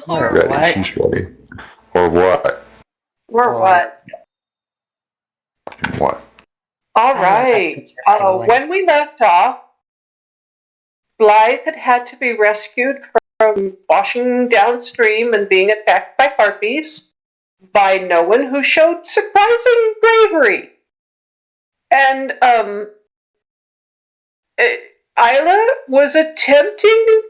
Or Ready, what? she's ready. Or what? Or what? What? All I love that right. picture, by the way. When we left off, Blythe had to be rescued from washing downstream and being attacked by harpies by no one who showed surprising bravery. And Isla was attempting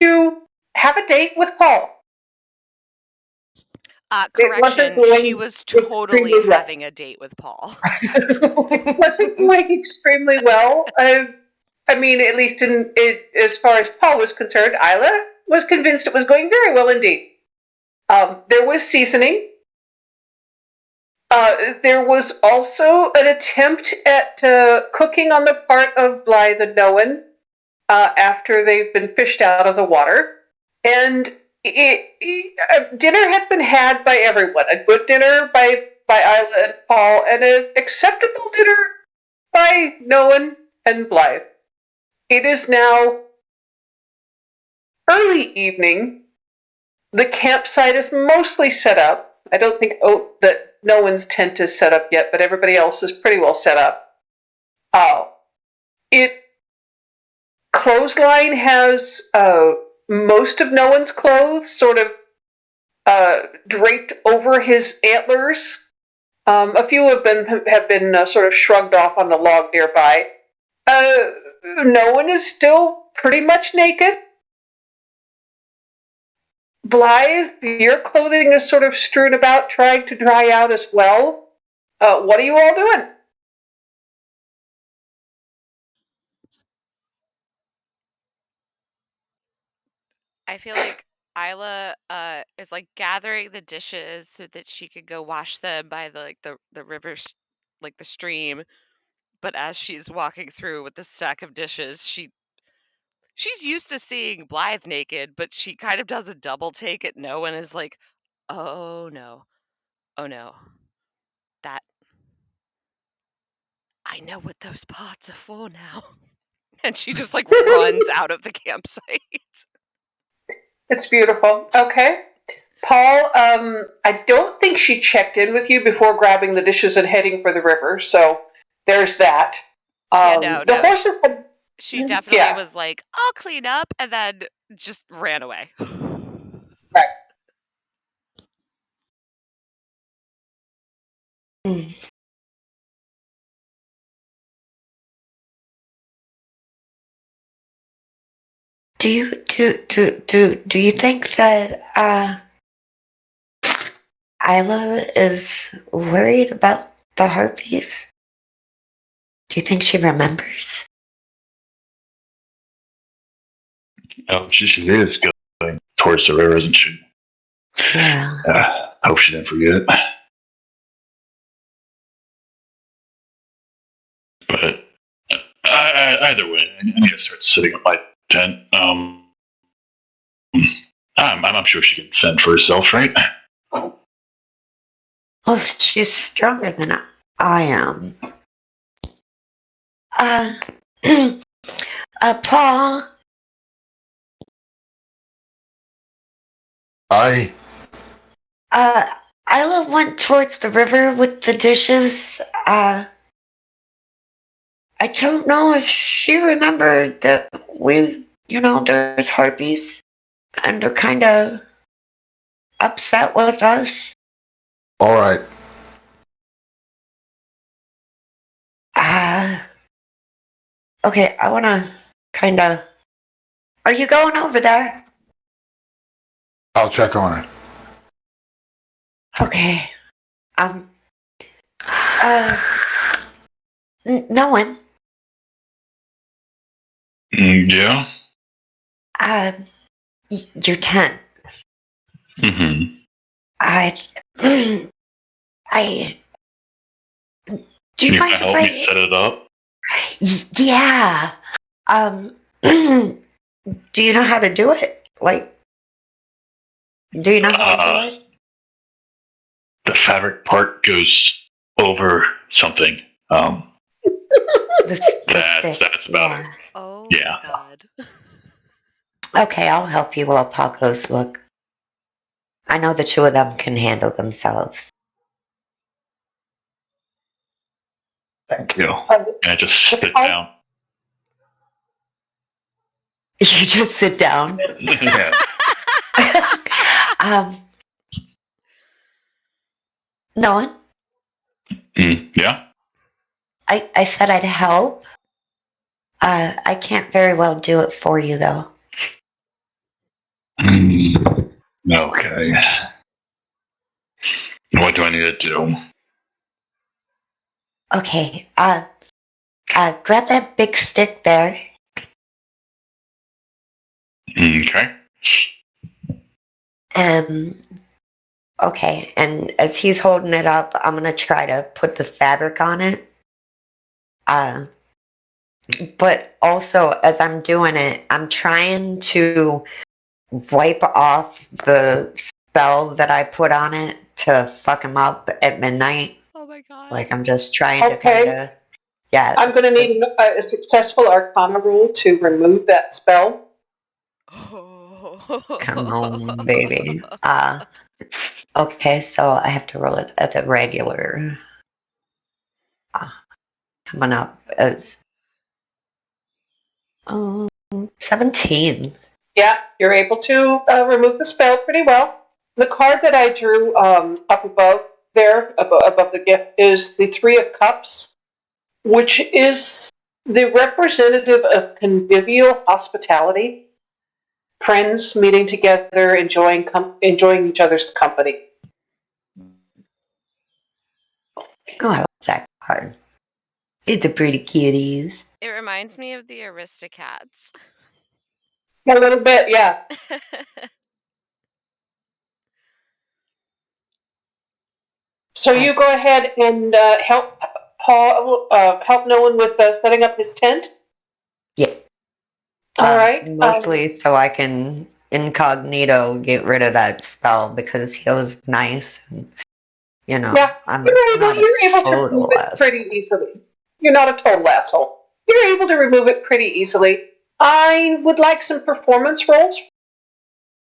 to have a date with Paul. It wasn't Correction, going she was totally extremely well. having a date with Paul. It wasn't going extremely well. I mean, at least as far as Paul was concerned, Isla was convinced it was going very well indeed. There was seasoning. There was also an attempt at cooking on the part of Blythe and Noan after they've been fished out of the water. And dinner had been had by everyone. A good dinner by Isla and Paul, and an acceptable dinner by Noan and Blythe. It is now early evening. The campsite is mostly set up. I don't think that Noan's tent is set up yet, but everybody else is pretty well set up. Clothesline has most of Noan's clothes sort of draped over his antlers. A few have been sort of shrugged off on the log nearby. Noan is still pretty much naked. Blythe, your clothing is sort of strewn about, trying to dry out as well. What are you all doing? I feel like Isla is like gathering the dishes so that she could go wash them by the river, like the stream. But as she's walking through with the stack of dishes, she's used to seeing Blythe naked, but she kind of does a double take at no and is like, oh no, that I know what those pots are for now. And she just like runs out of the campsite. It's beautiful. Okay. Paul, I don't think she checked in with you before grabbing the dishes and heading for the river, so there's that. The horses had... She definitely was like, I'll clean up, and then just ran away. Right. Do you think that Isla is worried about the harpies? Do you think she remembers? Oh, she is going towards the river, isn't she? Yeah. Hope she didn't forget. But either way, I need to start sitting at my tent. I'm sure she can fend for herself, right? Oh, she's stronger than I am. Paul. Isla went towards the river with the dishes. I don't know if she remembered that there's harpies, and they're kind of upset with us. All right. Okay, I want to kind of... Are you going over there? I'll check on it. Okay. No one. Yeah? Your tent. Mm-hmm. Do you mind if I help me set it up? Yeah. Do you know how to do it? Like, do you know how to do it? The fabric part goes over something. That's about it. Oh Yeah. my god. Okay, I'll help you while Paco's look. I know the two of them can handle themselves. Thank you. Uh, And I just sit down. You just sit down. Yeah. um, no one. Yeah? I said I'd help. I can't very well do it for you, though. Okay. What do I need to do? Okay, grab that big stick there. Okay. Okay, and as he's holding it up, I'm gonna try to put the fabric on it. But also, as I'm doing it, I'm trying to wipe off the spell that I put on it to fuck him up at midnight. Oh my god. Like, I'm just trying to Okay. kind of, yeah. I'm going to need a successful Arcana roll to remove that spell. Come on, baby. Okay, so I have to roll it at the regular. Coming up as 17. Yeah, you're able to remove the spell pretty well. The card that I drew up above there, above the gift, is the Three of Cups, which is the representative of convivial hospitality, friends meeting together, enjoying each other's company. Oh, I like that card. It's a pretty kitties. It reminds me of the Aristocats. A little bit, yeah. So you go ahead and help Paul, help Nolan with setting up his tent. Yes. All right. Mostly so I can incognito get rid of that spell because he was nice. And, you know, Yeah, I'm you're not able to remove it asshole. pretty easily. You're not a total asshole. You're able to remove it pretty easily. I would like some performance rolls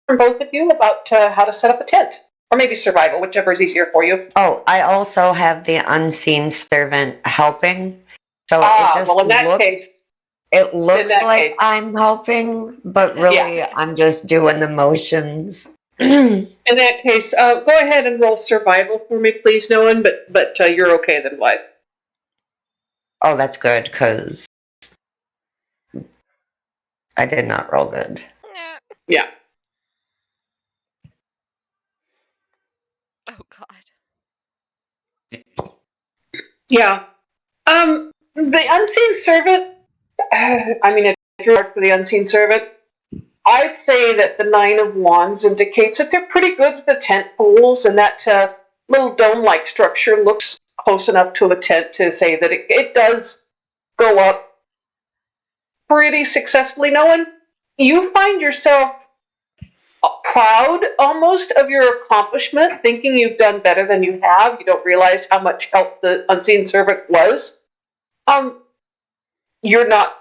from both of you about how to set up a tent. Or maybe survival, whichever is easier for you. Oh, I also have the unseen servant helping. So Well, in that case, it looks like case. I'm helping, but really I'm just doing the motions. In that case, go ahead and roll survival for me, please, Nolan. But you're okay then, Blythe. Oh, that's good, because I did not roll good. Yeah. Oh god. Yeah. The unseen servant. I mean, if you're for the unseen servant, I'd say that the Nine of Wands indicates that they're pretty good with the tent poles, and that little dome-like structure looks close enough to a tent to say that it does go up pretty successfully. Nolan, you find yourself proud almost of your accomplishment, thinking you've done better than you have. You don't realize how much help the unseen servant was. You're not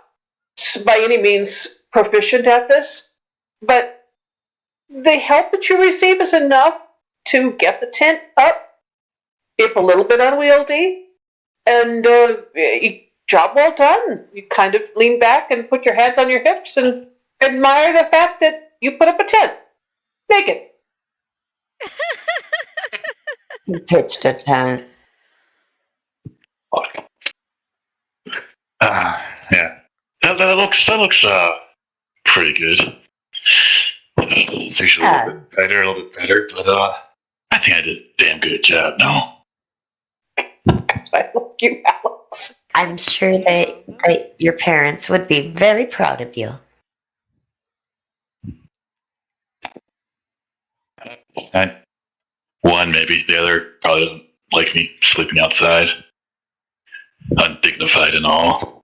by any means proficient at this, but the help that you receive is enough to get the tent up, if a little bit unwieldy, and job well done. You kind of lean back and put your hands on your hips and admire the fact that you put up a tent. Naked. He pitched a tent. Yeah. That looks pretty good. It's usually a little bit better, but I think I did a damn good job. No. I love you, Alex. I'm sure that your parents would be very proud of you. One maybe, the other probably doesn't like me sleeping outside, undignified and all.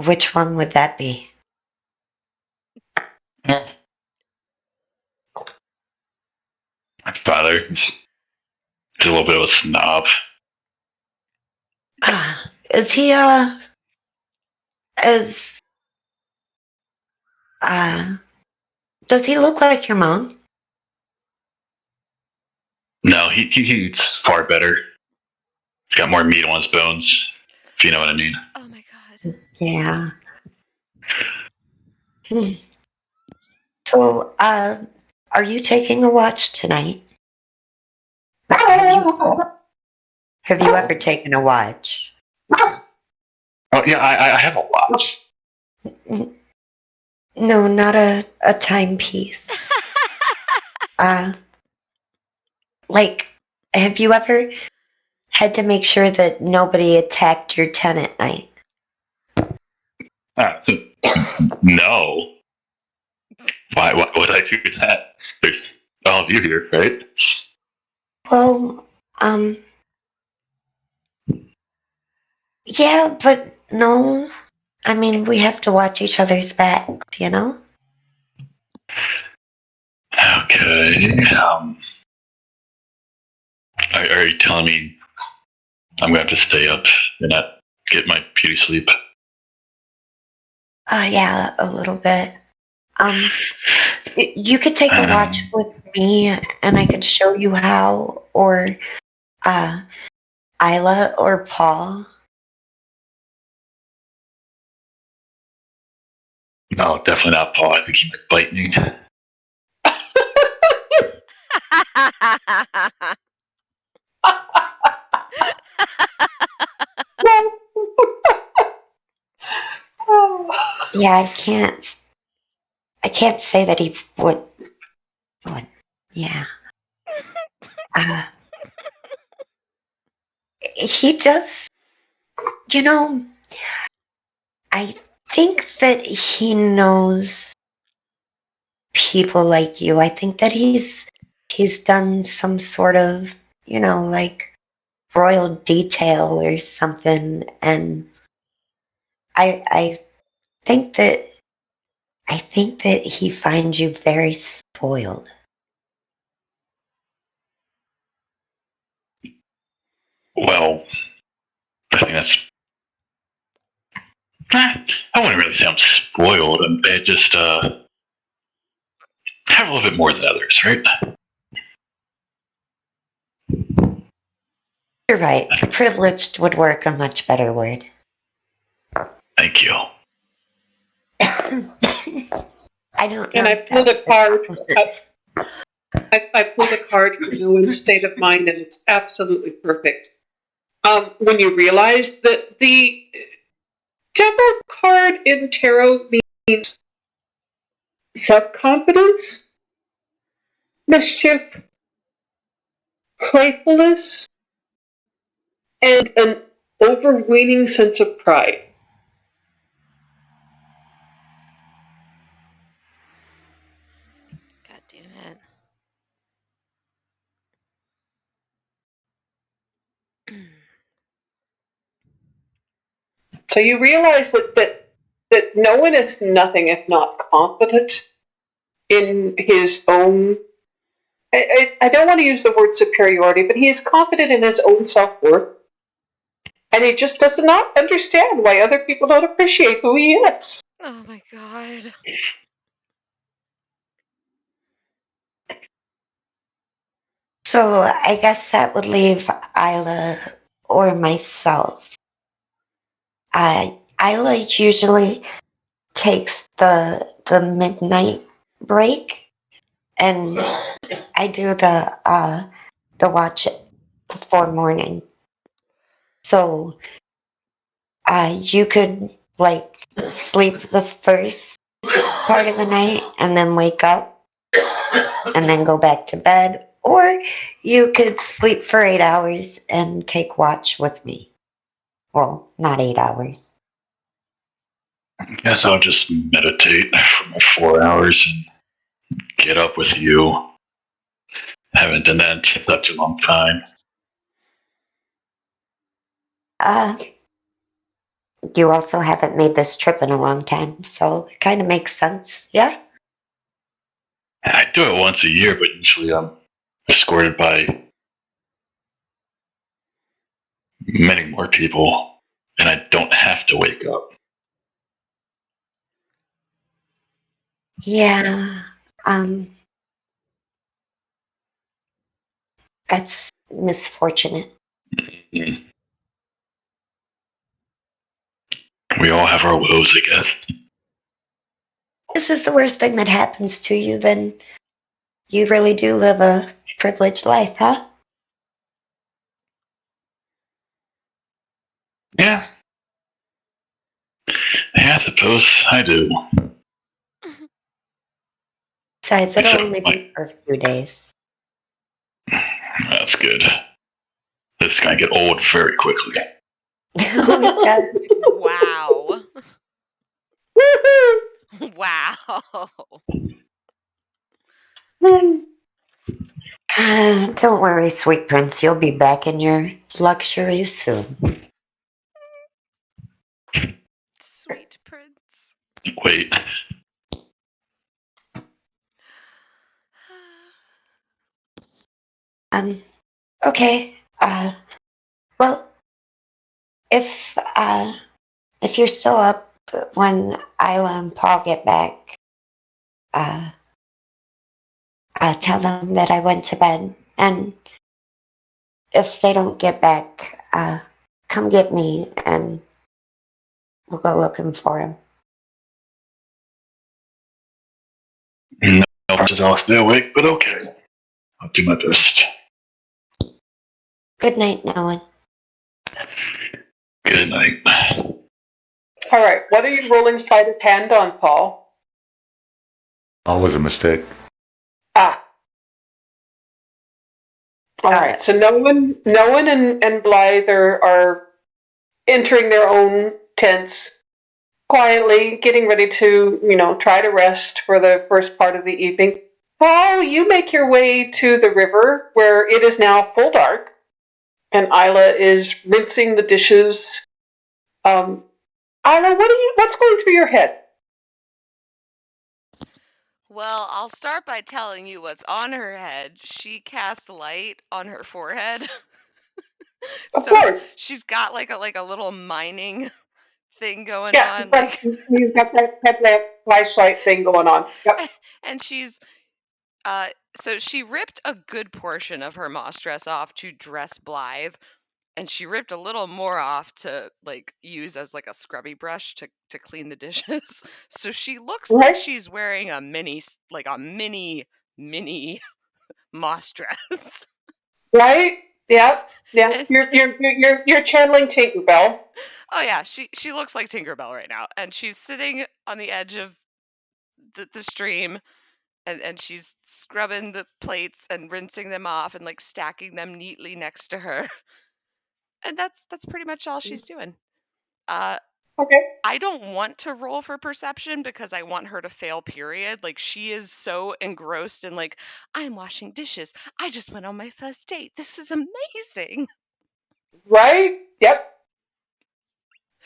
Which one would that be? My father is a little bit of a snob. Is he as Does he look like your mom? No, he eats far better. He's got more meat on his bones, if you know what I mean. Oh my god. Yeah. So, are you taking a watch tonight? Have you ever taken a watch? Oh yeah, I have a watch. No, not a timepiece. Like, have you ever had to make sure that nobody attacked your tent at night? No. Why would I do that? There's all of you here, right? Well, yeah, but no. I mean, we have to watch each other's backs, you know? Okay. Are you telling me I'm gonna have to stay up and not get my beauty sleep? Yeah, a little bit. You could take a watch with me, and I could show you how, or, Isla or Paul. No, definitely not Paul. I think he might bite me. Yeah, I can't say that he would, yeah. Uh, he does, you know, I think that he knows people like you. I think that he's done some sort of, like royal detail or something, and I think that he finds you very spoiled. Well, I think that's. I wouldn't really say I'm spoiled. I just have a little bit more than others, right? You're right. Privileged would work a much better word. Thank you. I don't know. And I pulled a card. I pulled a card for Noah's state of mind, and it's absolutely perfect. When you realize that the devil card in tarot means self-confidence, mischief, playfulness, and an overweening sense of pride. God damn it. So you realize that no one is nothing if not confident in his own. I don't want to use the word superiority, but he is confident in his own self-worth. And he just does not understand why other people don't appreciate who he is. Oh my god. So I guess that would leave Isla or myself. Isla usually takes the midnight break, and I do the watch before morning. So you could like sleep the first part of the night and then wake up and then go back to bed, or you could sleep for 8 hours and take watch with me. Well, not 8 hours. I guess I'll just meditate for my 4 hours and get up with you. Haven't done that in such a long time. You also haven't made this trip in a long time, so it kind of makes sense, yeah? I do it once a year, but usually I'm escorted by many more people, and I don't have to wake up. Yeah. That's misfortunate. Mm. We all have our woes, I guess. This is the worst thing that happens to you, then you really do live a privileged life, huh? Yeah. Yeah, I suppose I do. Besides, it'll Except only my, be for a few days. that's good. This is gonna get old very quickly. Oh, it does. Wow. Woohoo! Wow. Don't worry, sweet prince. You'll be back in your luxuries soon. Sweet prince. Wait. Um, okay. Well, if you're still up when Isla and Paul get back, uh, tell them that I went to bed. And if they don't get back, come get me and we'll go looking for him. No, I'll stay awake, but okay. I'll do my best. Good night, Nolan. Good night. All right, what are you rolling sleight of hand on, Paul? Always a mistake. Ah. All right, so Nolan and Blythe are entering their own tents quietly, getting ready to, try to rest for the first part of the evening. Paul, you make your way to the river where it is now full dark, and Isla is rinsing the dishes. Isla, what's going through your head? Well, I'll start by telling you what's on her head. She cast light on her forehead. Of So course. she's got like a little mining thing going Yeah, on, like you've got that headlamp flashlight thing going on. Yep. and she's so she ripped a good portion of her moss dress off to dress Blythe, and she ripped a little more off to like use as like a scrubby brush to clean the dishes. So she looks like Right? she's wearing a mini moss dress. Right? Yep. Yeah. And You're channeling Tinkerbell. oh yeah, she looks like Tinkerbell right now, and she's sitting on the edge of the stream, and she's scrubbing the plates and rinsing them off and like stacking them neatly next to her. And that's pretty much all she's doing. Uh, Okay. I don't want to roll for perception because I want her to fail, period. Like, she is so engrossed in, like, I'm washing dishes. I just went on my first date. This is amazing. Right? Yep.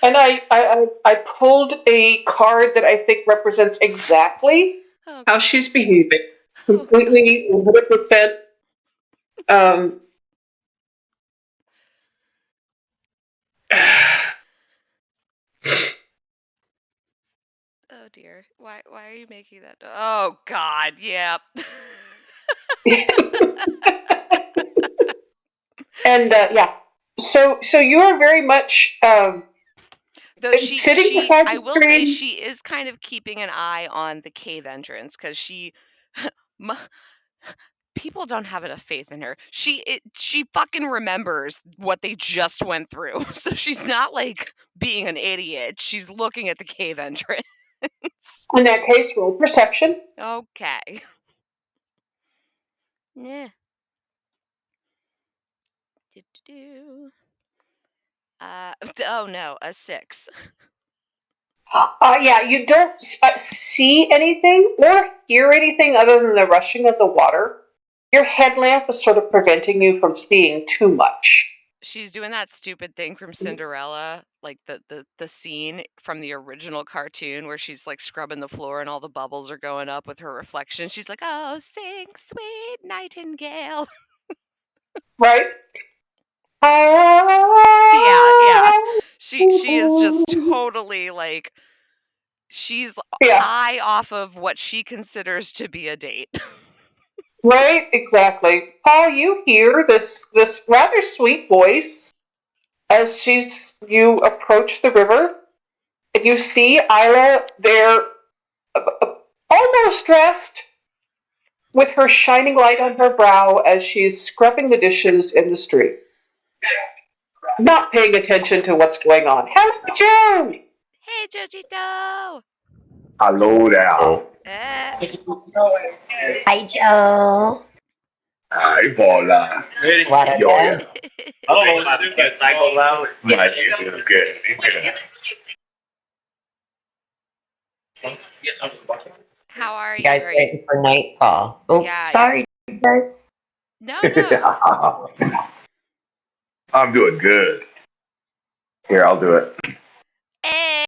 And I pulled a card that I think represents exactly Oh, how God. she's behaving. Oh, God. Completely 100%. Um, Oh, dear. Why are you making that? Oh, God. Yep. and yeah. So you are very much Though sitting beside I the will say stream. she is kind of keeping an eye on the cave entrance because people don't have enough faith in her. She fucking remembers what they just went through. So she's not like being an idiot. She's looking at the cave entrance. In that case, roll perception. Okay. Yeah. Do-do-do. Oh no, a 6. Yeah, you don't see anything or hear anything other than the rushing of the water. Your headlamp is sort of preventing you from seeing too much. She's doing that stupid thing from Cinderella, like the scene from the original cartoon where she's like scrubbing the floor and all the bubbles are going up with her reflection. She's like, "Oh, sing, sweet nightingale." Right? Yeah, yeah. She is just totally like she's Yeah. high off of what she considers to be a date. Right, exactly. Paul, you hear this rather sweet voice as you approach the river, and you see Isla there, almost dressed, with her shining light on her brow as she's scrubbing the dishes in the street, not paying attention to what's going on. How's Joe? Hey, Jojito! Hello there. Hi, Joe. Hi, Paula. What a Yo, day. yeah. My music is good. How are You you? guys waiting for nightfall. Oh, Yeah, sorry, guys. No. I'm doing good. Here, I'll do it. Hey!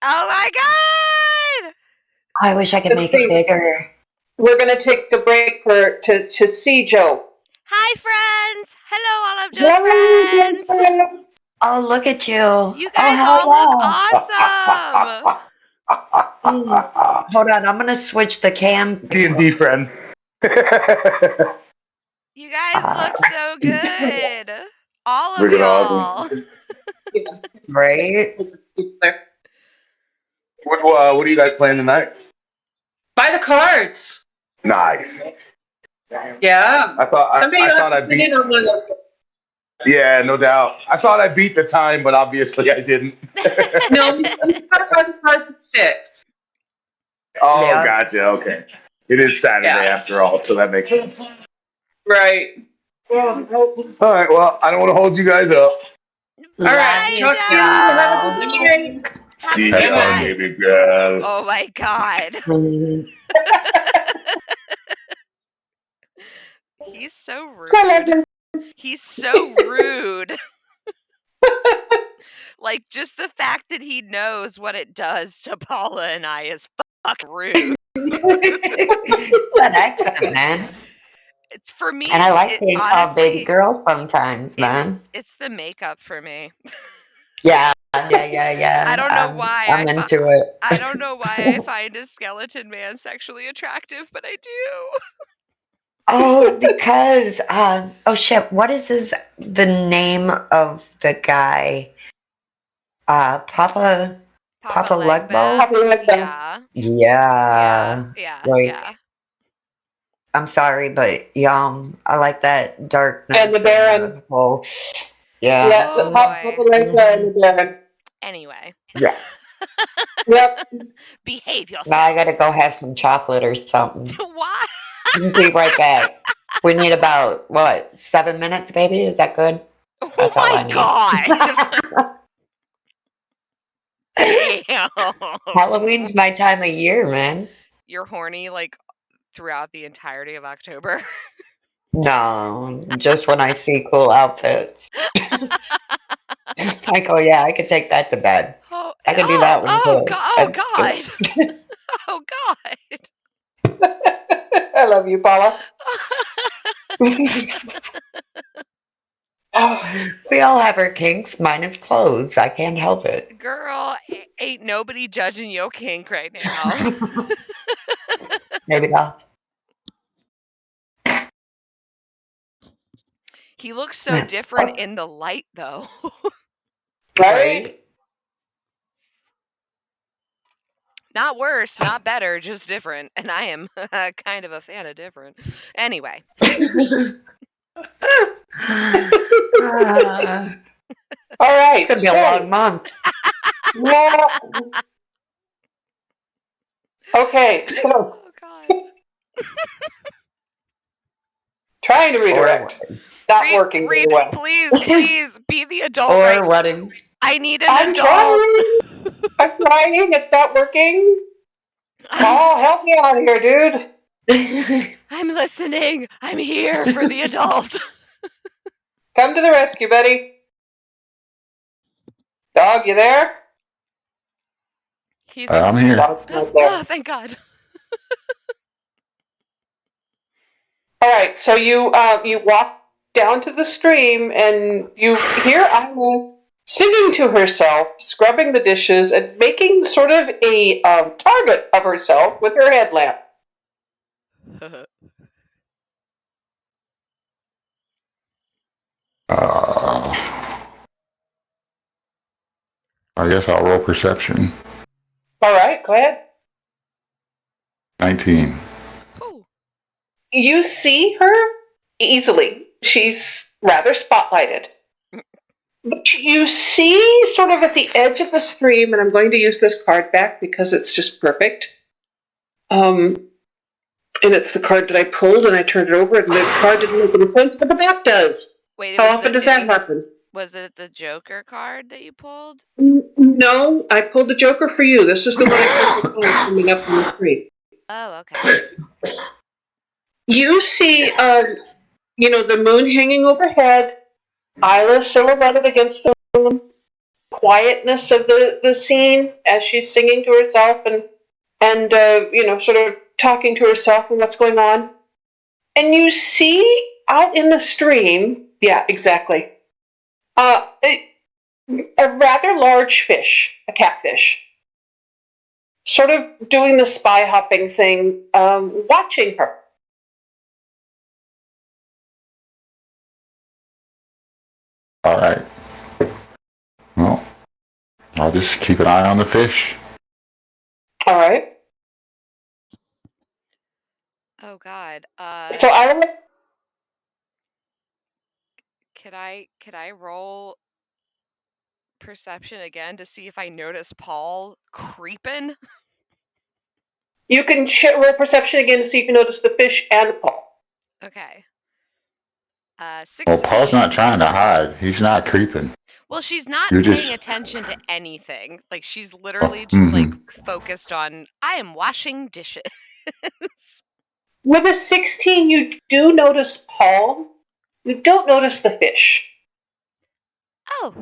Oh my god! I wish I could make it bigger. We're going to take a break to see Joe. Hi, friends! Hello, all of Joe's friends! Oh, look at you. You guys hell all look awesome! Hold on, I'm gonna switch the cam. D&D friends. You guys look so good! All of Freaking y'all! awesome. Right? What are you guys playing tonight? Buy the cards. Nice. Yeah. I thought I I beat. in on one of those. Yeah, no doubt. I thought I beat the time, but obviously I didn't. No, we got by the cards and sticks. Oh, Yeah. gotcha. Okay. It is Saturday after all, so that makes sense. Right. All right. Well, I don't want to hold you guys up. All right. Bye, Talk to you. Have a good night. Have See a good ya, night. baby girl. Oh my god. He's so rude. He's so rude. Like, just the fact that he knows what it does to Paula and I is fucking rude. It's an accent, man. It's for me. And I like being called baby honestly, girls sometimes, man. It's the makeup for me. Yeah. I don't know why I'm into it. I don't know why I find a skeleton man sexually attractive, but I do. Oh, because oh shit, what is the name of the guy? Papa Legbo? Papa Legbo. Yeah. Yeah. Yeah. I'm sorry, but I like that darkness. And the Baron. Yeah. Yeah, the Oh, Papa boy. Legbo and the Baron. Anyway, Yeah. Yep. behave yourself. Now I gotta go have some chocolate or something. Why? Be right back. We need about 7 minutes, baby? Is that good? That's Oh all my I need. god. Damn. Halloween's my time of year, man. You're horny like throughout the entirety of October. No, just when I see cool outfits. I go, yeah, I could take that to bed. I could do that one too. God. Oh god. I love you, Paula. We all have our kinks. Mine is clothes. I can't help it. Girl, ain't nobody judging your kink right now. Maybe not. He looks so different in the light, though. Right? Not worse, not better, just different. And I am kind of a fan of different. Anyway. All right. It's gonna be a long month. Yeah. Okay, so Oh god. trying to redirect. Not working very well. Please be the adult Or right wedding. I need an I'm adult. trying. I'm trying. It's not working. Paul, help me out here, dude. I'm listening. I'm here for the adult. Come to the rescue, buddy. Dog, you there? He's I'm here. Dog's not there. Oh, thank God. All right, so you walk down to the stream and you hear Ira singing to herself, scrubbing the dishes, and making sort of a target of herself with her headlamp. I guess I'll roll perception. All right, go ahead. 19. Ooh. You see her easily. She's rather spotlighted. But you see, sort of at the edge of the stream, and I'm going to use this card back because it's just perfect. And it's the card that I pulled, and I turned it over, and the card didn't make any sense, but the back does. Wait, How often does that happen? Was it the Joker card that you pulled? No, I pulled the Joker for you. This is the one I pulled coming up on the screen. Oh, okay. You see, the moon hanging overhead, Isla silhouetted against the moon, quietness of the scene as she's singing to herself and sort of talking to herself and what's going on. And you see out in the stream, yeah, exactly, a rather large fish, a catfish, sort of doing the spy hopping thing, watching her. All right. Well, I'll just keep an eye on the fish. All right. Oh God. So I don't. Could I roll perception again to see if I notice Paul creeping? You can roll perception again to see if you notice the fish and Paul. Okay. 16. Well, Paul's not trying to hide. He's not creeping. Well, she's not You're paying just- attention to anything. Like, she's literally just, like, focused on, I am washing dishes. With a 16, you do notice Paul. You don't notice the fish. Oh.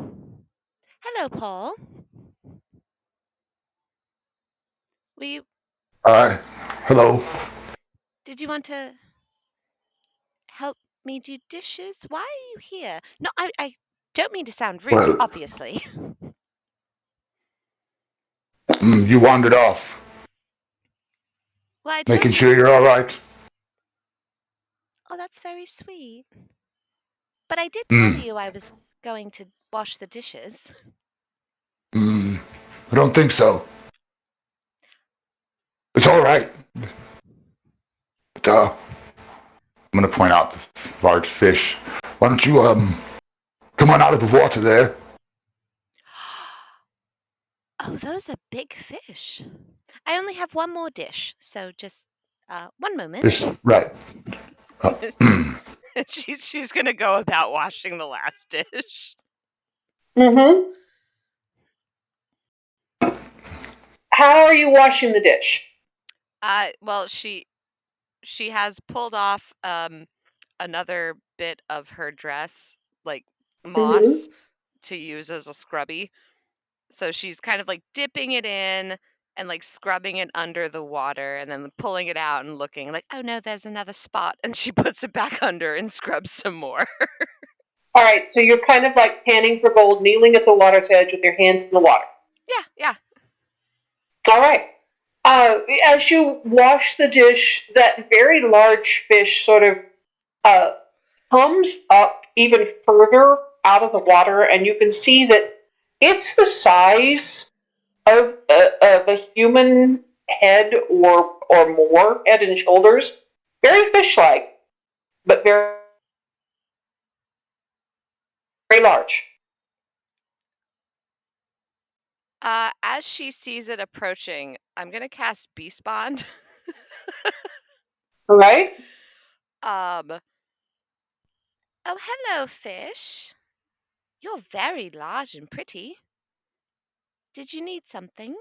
Hello, Paul. Hello. Did you want to help me do dishes? Why are you here? No, I don't mean to sound rude, Well- obviously. You wandered off. Well, I told Making you. sure you're all right. Oh, that's very sweet. But I did tell you I was going to wash the dishes. I don't think so. It's all right. But, I'm going to point out the large fish. Why don't you, come on out of the water there? Oh, those are big fish. I only have one more dish, so just one moment. Right. She's gonna go about washing the last dish. Mm-hmm. How are you washing the dish? Well, she has pulled off another bit of her dress, like moss, to use as a scrubby. So she's kind of like dipping it in and like scrubbing it under the water and then pulling it out and looking like, oh no, there's another spot. And she puts it back under and scrubs some more. All right, so you're kind of like panning for gold, kneeling at the water's edge with your hands in the water. Yeah. All right. As you wash the dish, that very large fish sort of comes up even further out of the water, and you can see that it's the size of a human head or more, head and shoulders. Very fish-like, but very, very large. As she sees it approaching, I'm gonna cast Beast Bond. All right. Oh, hello, fish. You're very large and pretty. Did you need something?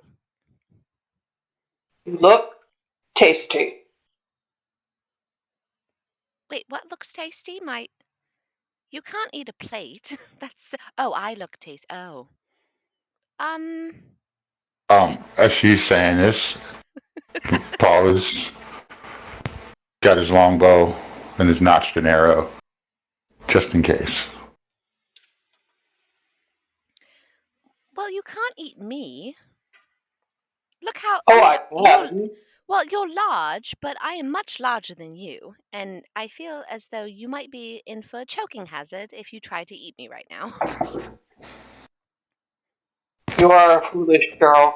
You look tasty. Wait, what looks tasty? You can't eat a plate. I look tasty. Oh. As she's saying this, Paul has got his longbow and has notched an arrow, just in case. Well, you can't eat me. Look how. Oh, I you're, can. well, you're large, but I am much larger than you, and I feel as though you might be in for a choking hazard if you try to eat me right now. You are a foolish girl.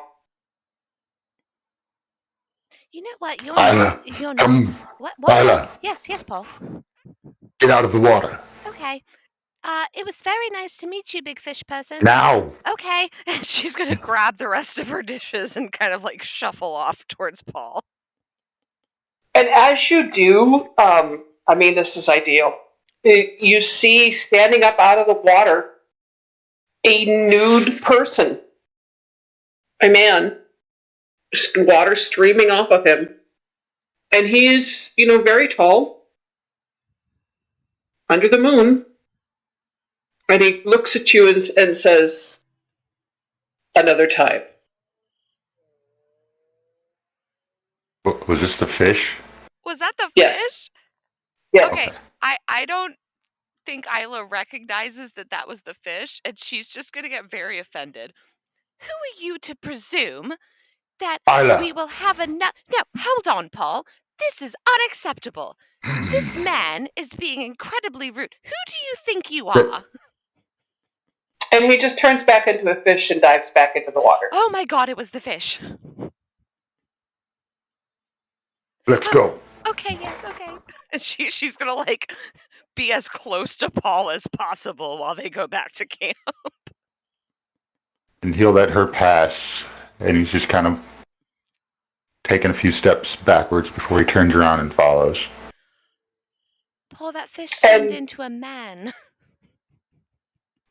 You know what? You're Isla, not. You're not. come. What? Isla, Yes, Paul. get out of the water. Okay. It was very nice to meet you, big fish person. Now. Okay. And she's gonna grab the rest of her dishes and kind of like shuffle off towards Paul. And as you do, this is ideal. You see standing up out of the water a nude person, a man, water streaming off of him. And he's, very tall, under the moon. And he looks at you and says, another time. Was this the fish? Was that the Yes. fish? Yes. Okay. I don't think Isla recognizes that was the fish, and she's just gonna get very offended. Who are you to presume that Isla. we will have a No, hold on, Paul. This is unacceptable. This man is being incredibly rude. Who do you think you are? And he just turns back into a fish and dives back into the water. Oh my god, it was the fish. Let's go. Okay, yes, okay. And she's gonna like be as close to Paul as possible while they go back to camp. And he'll let her pass, and he's just kind of taking a few steps backwards before he turns around and follows. Paul, that fish turned into a man.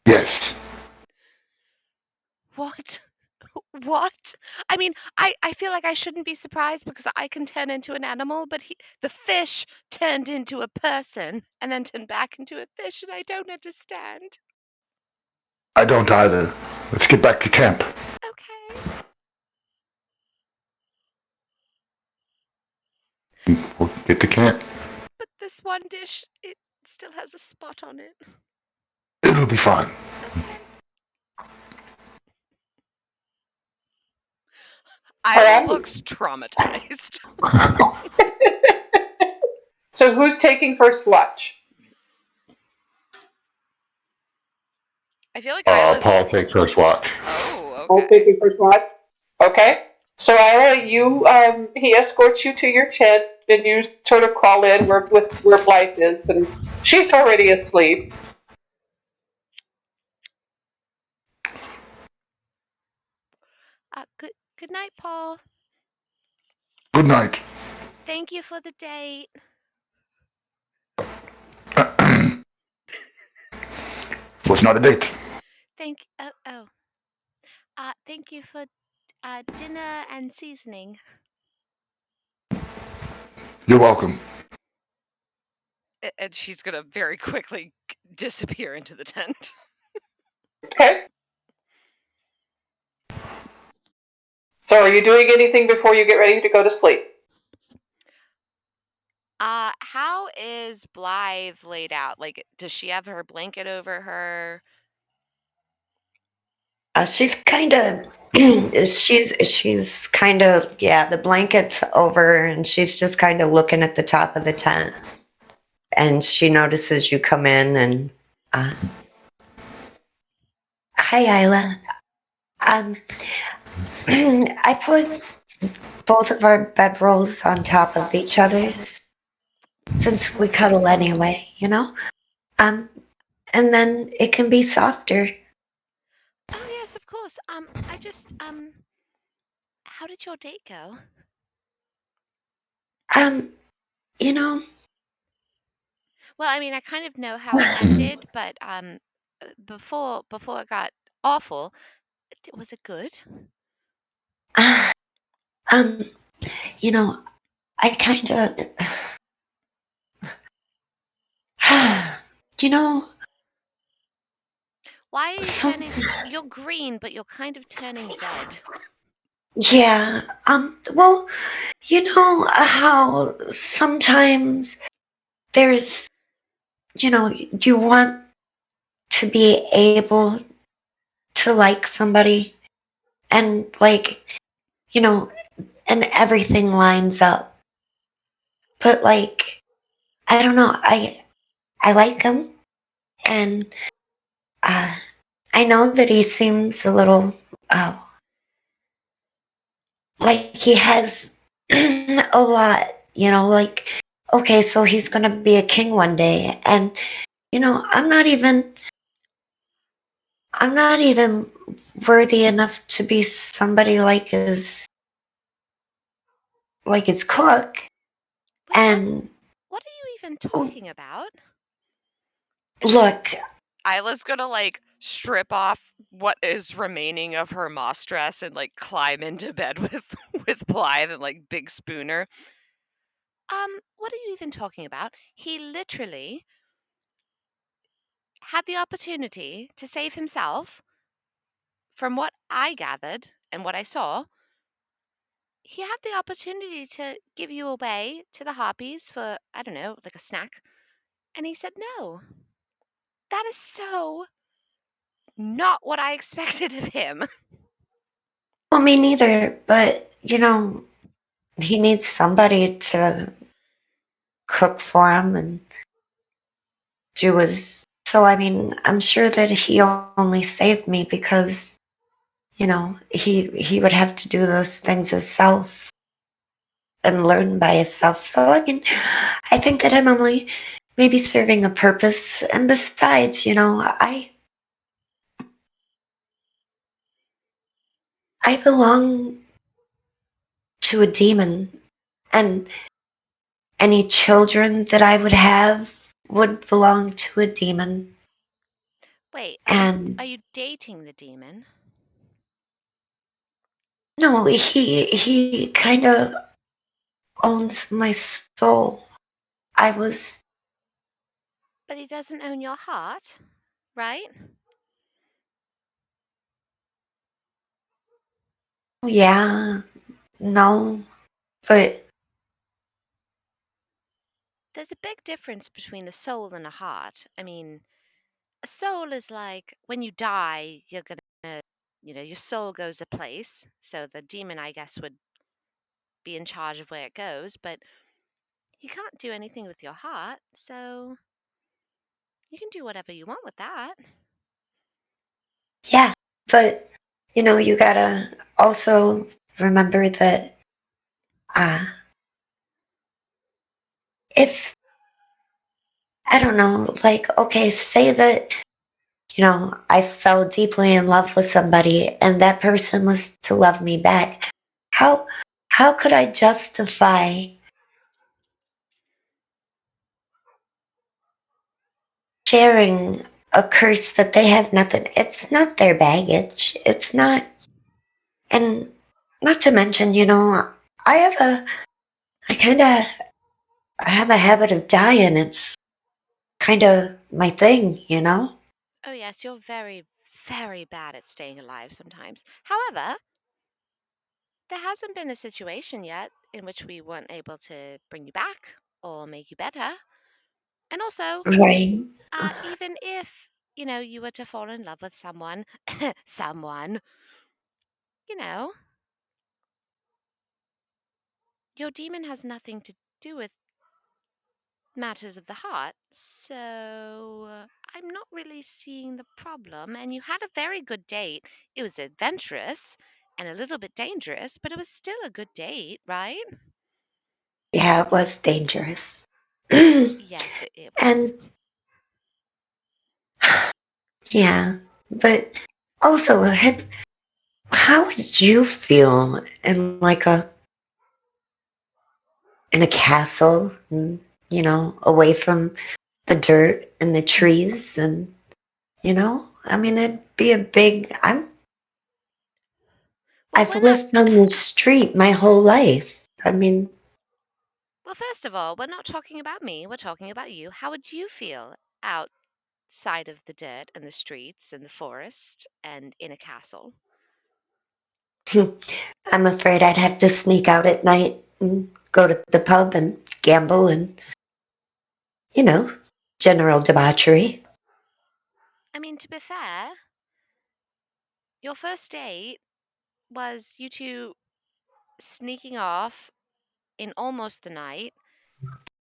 Yes. What? What? I mean, I feel like I shouldn't be surprised because I can turn into an animal, but the fish turned into a person and then turned back into a fish, and I don't understand. I don't either. Let's get back to camp. Okay. We'll get to camp. But this one dish, it still has a spot on it. It'll be fine. Okay. Isla looks traumatized. So who's taking first watch? I feel like Isla's... Paul takes first watch. Oh, okay. Paul taking first watch? Okay. So Isla, he escorts you to your tent, and you sort of crawl in where Blythe is, and she's already asleep. Good night, Paul. Good night. Thank you for the date. Was not a date. Thank you for dinner and seasoning. You're welcome. And she's gonna very quickly disappear into the tent. Okay. So are you doing anything before you get ready to go to sleep? How is Blythe laid out? Like, does she have her blanket over her? She's kind of, she's kind of, the blanket's over, and she's just kind of looking at the top of the tent, and she notices you come in, and hi, Isla. I put both of our bedrolls on top of each other's, since we cuddle anyway, and then it can be softer. Oh yes, of course. I just how did your date go? Well, I mean, I kind of know how it ended, but before it got awful, was it good? I kind of, Why are you turning? You're green, but you're kind of turning red. Yeah. Well, you know how sometimes there's, you want to be able to like somebody, and like, you know, and everything lines up. But like, I don't know. I like him, and uh, I know that he seems a little uh, like he has a lot. Like, okay, so he's gonna be a king one day, and I'm not even worthy enough to be somebody like his cook. Wait, And what are you even talking about? look, Isla's gonna like strip off what is remaining of her moss dress and like climb into bed with Blythe and like big spooner. What are you even talking about? He literally had the opportunity to save himself. From what I gathered and what I saw, he had the opportunity to give you away to the harpies for, I don't know, like a snack. And he said no. That is so not what I expected of him. well, me neither, but he needs somebody to cook for him and do his. So, I mean, I'm sure that he only saved me because, he would have to do those things himself and learn by himself. So, I mean, I think that I'm only maybe serving a purpose. And besides, I belong to a demon, and any children that I would have would belong to a demon. Wait, And are you dating the demon? no, he kind of owns my soul. I was, But he doesn't own your heart, right? yeah, no, but There's a big difference between a soul and a heart. I mean, a soul is like when you die, you're gonna, your soul goes a place. So the demon, I guess, would be in charge of where it goes, but he can't do anything with your heart. So you can do whatever you want with that. yeah, but you gotta also remember that uh, if I don't know, like, okay, say that I fell deeply in love with somebody and that person was to love me back. How how could I justify sharing a curse that they have nothing? It's not their baggage. It's not, and not to mention, I have a I kind of I have a habit of dying. It's kind of my thing. Oh, yes, you're very, very bad at staying alive sometimes. However, there hasn't been a situation yet in which we weren't able to bring you back or make you better. And also, Right. even if, you were to fall in love with someone, someone, you know, your demon has nothing to do with matters of the heart. So I'm not really seeing the problem. And you had a very good date. It was adventurous and a little bit dangerous, but it was still a good date, right? Yeah, it was dangerous. And Yes, it was. yeah, but also, how would you feel in a castle, and, away from the dirt and the trees, and I mean, it'd be a big. Well, I've we're not. lived on the street my whole life. I mean, Well, first of all, we're not talking about me. We're talking about you. How would you feel outside of the dirt and the streets and the forest and in a castle? I'm afraid I'd have to sneak out at night and go to the pub and gamble and you know, general debauchery. I mean, to be fair, your first date, was you two sneaking off in almost the night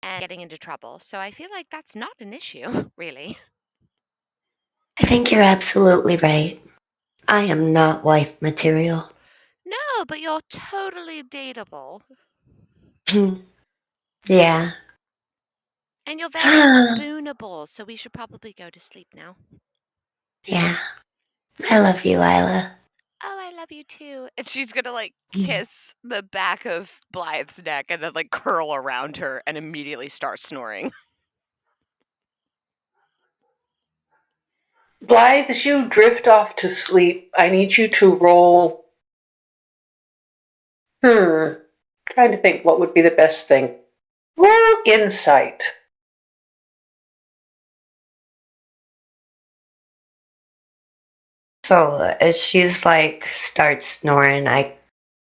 and getting into trouble. So I feel like that's not an issue, really. I think you're absolutely right. I am not wife material. No, but you're totally dateable. Yeah. And you're very spoonable, so we should probably go to sleep now. Yeah. I love you, Isla. Oh, I love you too. And she's gonna like kiss the back of Blythe's neck and then like curl around her and immediately start snoring. Blythe, as you drift off to sleep, I need you to roll. Trying to think what would be the best thing. Roll insight. So as she's like starts snoring, I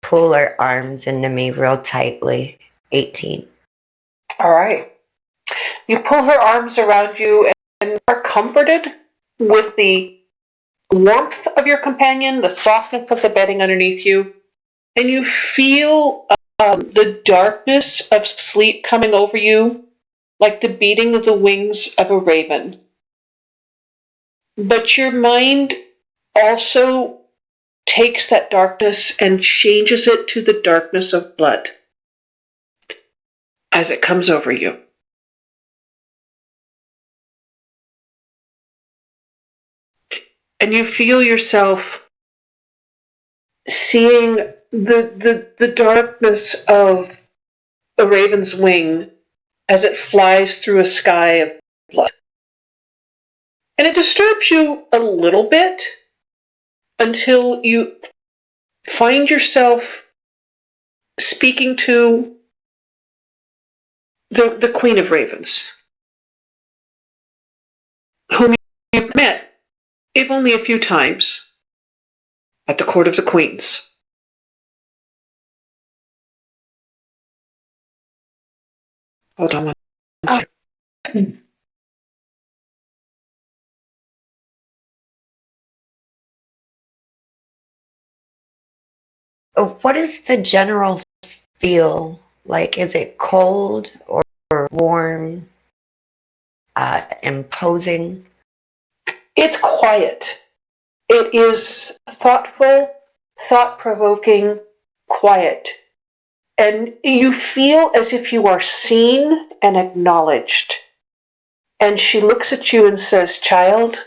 pull her arms into me real tightly. 18. All right. You pull her arms around you and are comforted with the warmth of your companion, the softness of the bedding underneath you, and you feel the darkness of sleep coming over you like the beating of the wings of a raven. But your mind also takes that darkness and changes it to the darkness of blood as it comes over you. And you feel yourself seeing the darkness of a raven's wing as it flies through a sky of blood. And it disturbs you a little bit until you find yourself speaking to the Queen of Ravens, whom you've met, if only a few times, at the Court of the Queens. Hold on one second. What is the general feel like? Is it cold or warm? Imposing? It's quiet. It is thoughtful, thought-provoking, quiet. And you feel as if you are seen and acknowledged. And she looks at you and says, "Child,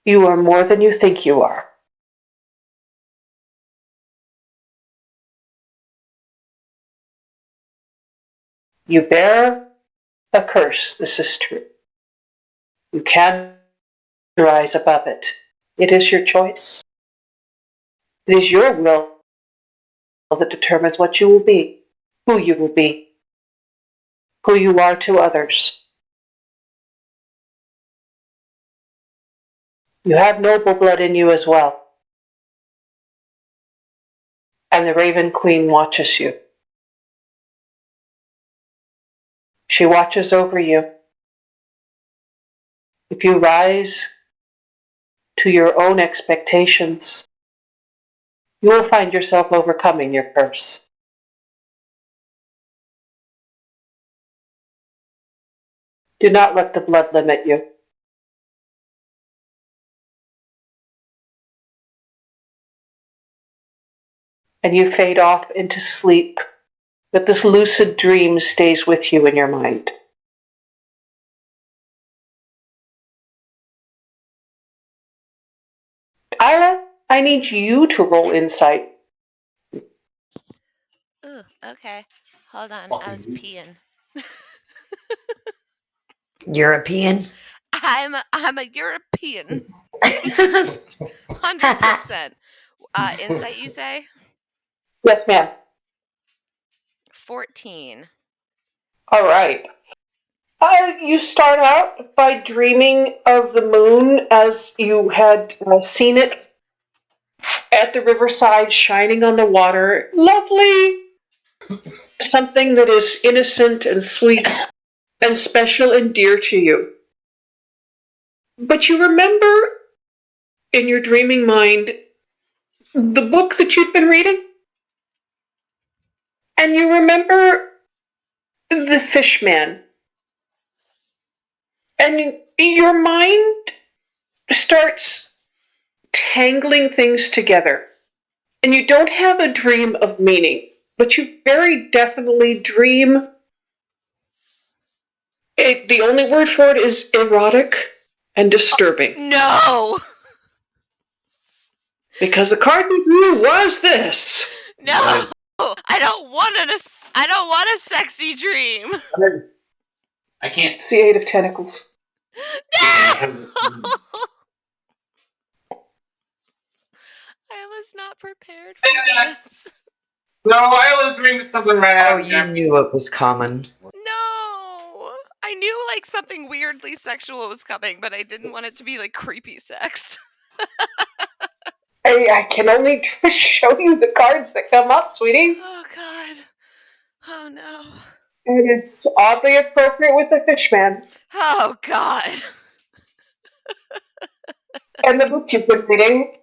you are more than you think you are." You bear a curse, this is true. You can rise above it. It is your choice. It is your will that determines what you will be, who you will be, who you are to others. You have noble blood in you as well. And the Raven Queen watches you. She watches over you. If you rise to your own expectations, you will find yourself overcoming your curse. Do not let the blood limit you. And you fade off into sleep, but this lucid dream stays with you in your mind. Ira, I need you to roll insight. Ooh, okay. Hold on, I was peeing. European? I'm a European. 100%. Insight, you say? Yes, ma'am. 14. All right. You start out by dreaming of the moon as you had seen it at the riverside, shining on the water. Lovely. Something that is innocent and sweet and special and dear to you. But you remember in your dreaming mind the book that you've been reading? And you remember the fish man. And your mind starts tangling things together. And you don't have a dream of meaning, but you very definitely dream. The only word for it is erotic and disturbing. No! Because the card you drew was this. No! I don't want a sexy dream. I can't. It's the Eight of Tentacles. No! I was not prepared for this. No, I was dreaming something right Oh, after. you knew it was coming. No! I knew like something weirdly sexual was coming, but I didn't want it to be like creepy sex. I can only show you the cards that come up, sweetie. Oh god. Oh no. And it's oddly appropriate with the Fishman. Oh god. And the book you've been reading.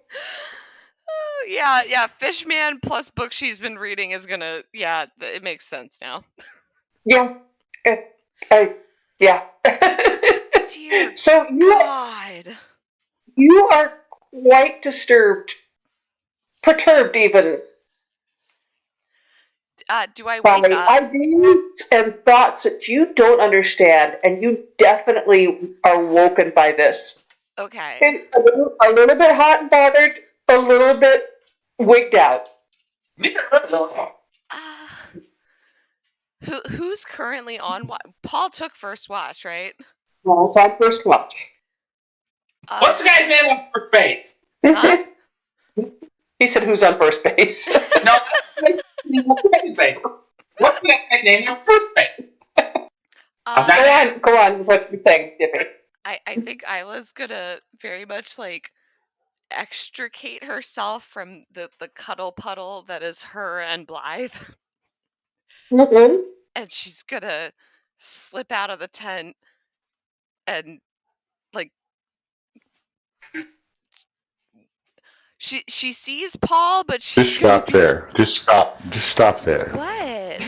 Oh, yeah, Fishman plus book she's been reading is gonna, it makes sense now. Yeah. Yeah. Dear So God. you are quite disturbed. Perturbed even. Do I By wake up? ideas and thoughts that you don't understand, and you definitely are woken by this. Okay. And a little bit hot and bothered, a little bit wigged out. Who's currently on Paul took first watch, right? Well, it's on first watch. What's the guy's name on first base? Huh? He said, "Who's on first base?" No, what's the second base? What's the guy's name on first base? Go on. What you're saying, Dippy? I think Isla's gonna very much like extricate herself from the cuddle puddle that is her and Blythe. Mm-hmm. And she's gonna slip out of the tent and like she sees Paul, but she's Just stop there. Just stop there. What?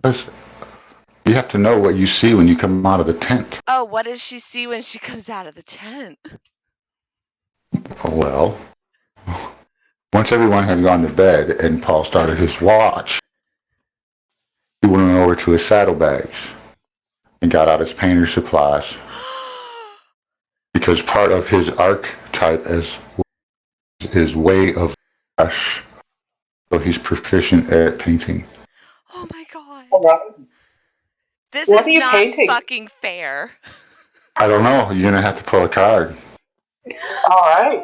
Listen, you have to know what you see when you come out of the tent. Oh, what does she see when she comes out of the tent? Oh, well, once everyone had gone to bed and Paul started his watch, he went on over to his saddlebags and got out his painter's supplies. Because part of his archetype is his way of brush, so he's proficient at painting. Oh my god. All right. This What is are you not painting? fucking fair. I don't know. You're gonna have to pull a card. All right.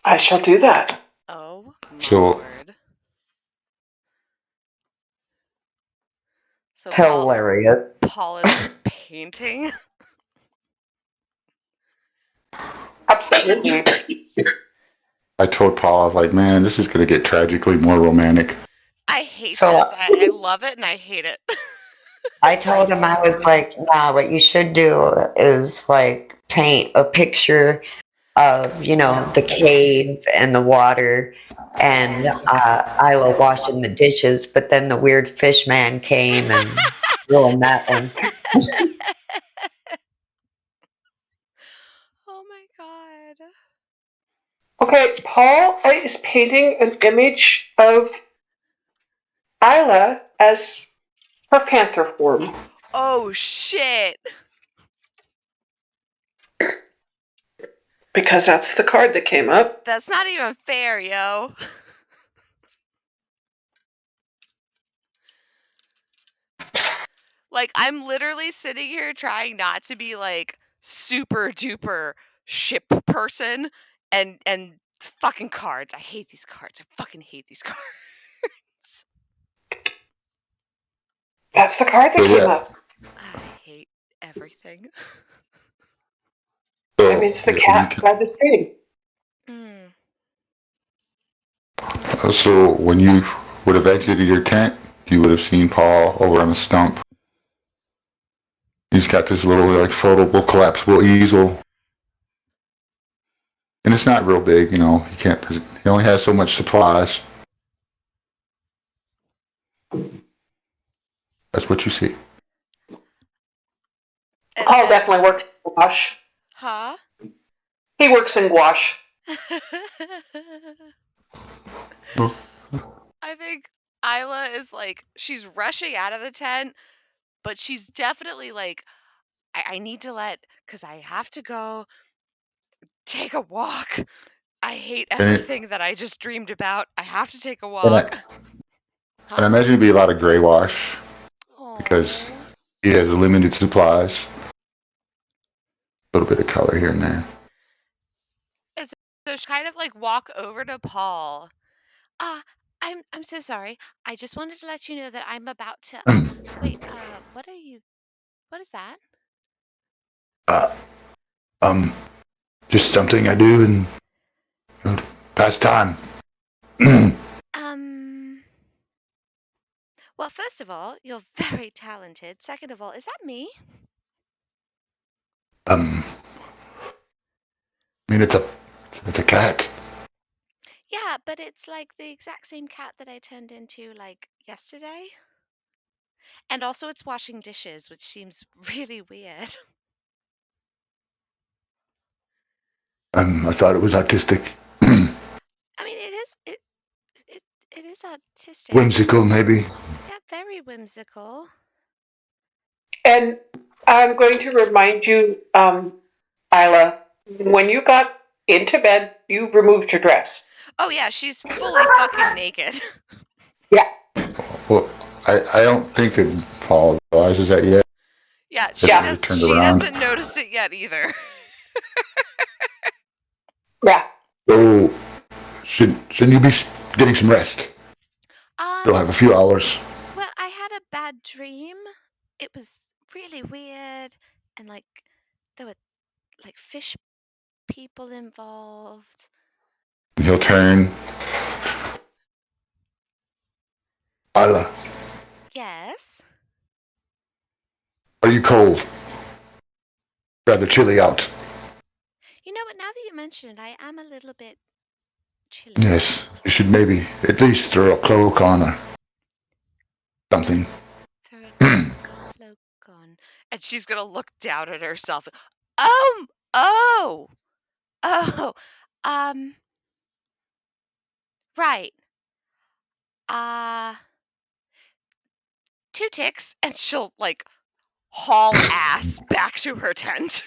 I shall do that. Oh my So- lord. So Hilarious. Paul is painting. Absolutely. I told Paul, I was like, man, this is gonna get tragically more romantic. I hate So- this. I love it and I hate it. I told him, I was like, nah, what you should do is like paint a picture of, the cave and the water and Isla washing the dishes, but then the weird fish man came and ruined that one. Oh my god. Okay, Paul is painting an image of Isla as her panther form. Oh shit. Because that's the card that came up. That's not even fair, yo. Like, I'm literally sitting here trying not to be like super duper ship person and fucking cards. I hate these cards. I fucking hate these cards. That's the card that So, came yeah. up. I hate everything. So, I mean, it's the you cat can- by this painting. So when you would have exited your tent, you would have seen Paul over on a stump. He's got this little like foldable, collapsible easel. And it's not real big, you know. He only has so much supplies. That's what you see. And Paul then, definitely works in gouache. huh? He works in gouache. I think Isla is like, she's rushing out of the tent, but she's definitely like, I need to because I have to go take a walk. I hate And, it, everything that I just dreamed about. I have to take a and, walk. I, Huh? and I imagine it'd be a lot of gray wash because Aww. he has limited supplies. A little bit of color here and there. So she kind of like walk over to Paul. Ah, I'm so sorry. I just wanted to let you know that I'm about to wait, what is that? Uh, um, just something I do and pass time. Um Well, first of all, you're very talented. Second of all, is that me? I mean, it's a cat. Yeah, but it's like the exact same cat that I turned into like yesterday. And also it's washing dishes, which seems really weird. I thought it was artistic. I mean, it is artistic. Whimsical, maybe. Yeah, very whimsical. And I'm going to remind you, Isla, when you got into bed, you removed your dress. Oh yeah, she's fully fucking naked. Yeah. Well, I don't think that Paul realizes that yet. Yeah, Just really turned she around. doesn't notice it yet either. Yeah. So, shouldn't you be getting some rest? You'll have a few hours. Well, I had a bad dream. It was really weird, and like there were like fish people involved. He'll turn. Isla, Yes. are you cold? Rather chilly out. You know what? Now that you mention it, I am a little bit chilly. Yes, you should maybe at least throw a cloak on or something. Throw a cloak on, and she's gonna look down at herself. Oh, oh, um, right. Uh, 2 ticks, and she'll like haul ass back to her tent.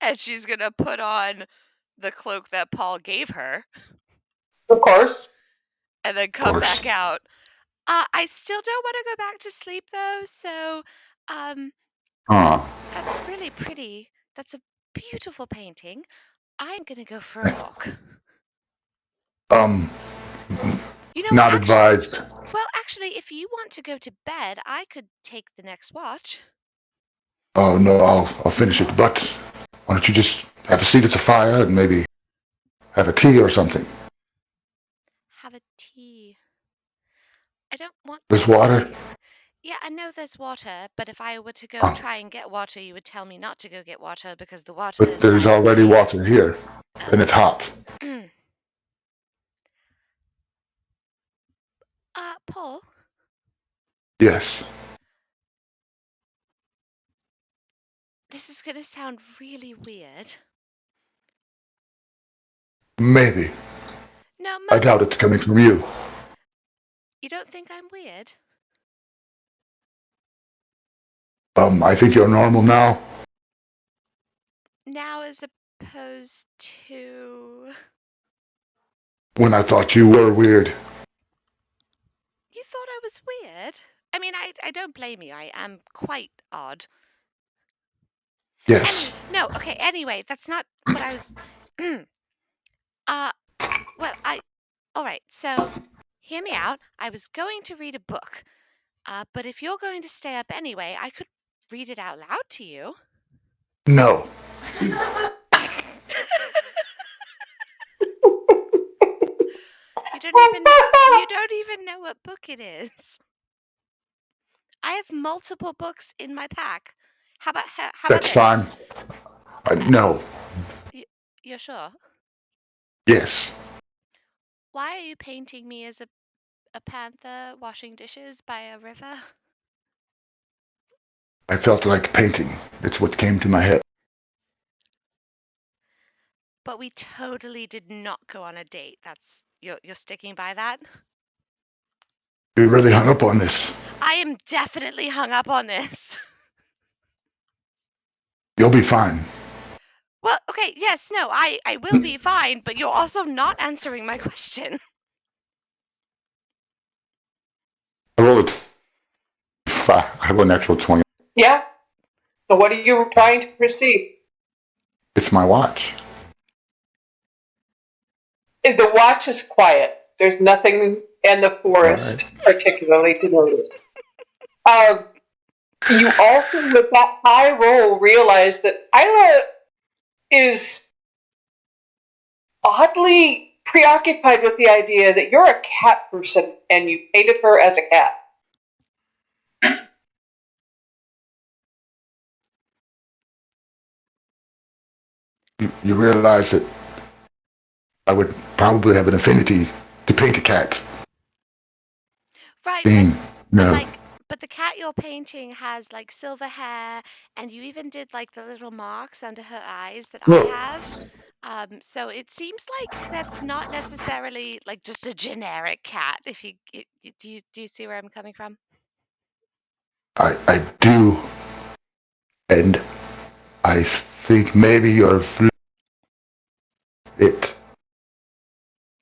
And she's gonna put on the cloak that Paul gave her. Of course. And then come back out. I still don't want to go back to sleep though, so that's really pretty. That's a beautiful painting. I'm gonna go for a walk. You know Not what? advised. Well, actually, if you want to go to bed, I could take the next watch. Oh no, I'll finish it. But why don't you just have a seat at the fire and maybe have a tea or something? Have a tea. I don't want. There's water. Yeah, I know there's water, but if I were to go try and get water, you would tell me not to go get water because the water But is there's bad. already water here, and it's hot. Paul? Yes. This is gonna sound really weird. Maybe. No, I doubt it's coming from you. You don't think I'm weird? I think you're normal now. Now as opposed to... When I thought you were weird. You thought I was weird? I mean, I don't blame you. I am quite odd. Yes. Anyway, that's not what I was... Alright, so, hear me out. I was going to read a book. But if you're going to stay up anyway, I could read it out loud to you. No. You don't even know what book it is. I have multiple books in my pack, How about That's this? fine. No. You're sure? Yes. Why are you painting me as a panther washing dishes by a river? I felt like painting. It's what came to my head. But we totally did not go on a date. That's you're sticking by that? You really hung up on this. I am definitely hung up on this. You'll be fine. Well, okay, yes, no, I will be fine, but you're also not answering my question. I rolled a 5. I rolled an actual 20. Yeah. So what are you trying to perceive? It's my watch. If the watch is quiet, there's nothing in the forest Alright. particularly to notice. You also, with that high roll, realize that Isla is oddly preoccupied with the idea that you're a cat person and you painted her as a cat. You realize that I would probably have an affinity to paint a cat. Right, Being, no. but the cat you're painting has like silver hair, and you even did like the little marks under her eyes that I Well, have. So it seems like that's not necessarily like just a generic cat. If you do you see where I'm coming from? I do, and I think maybe you're it.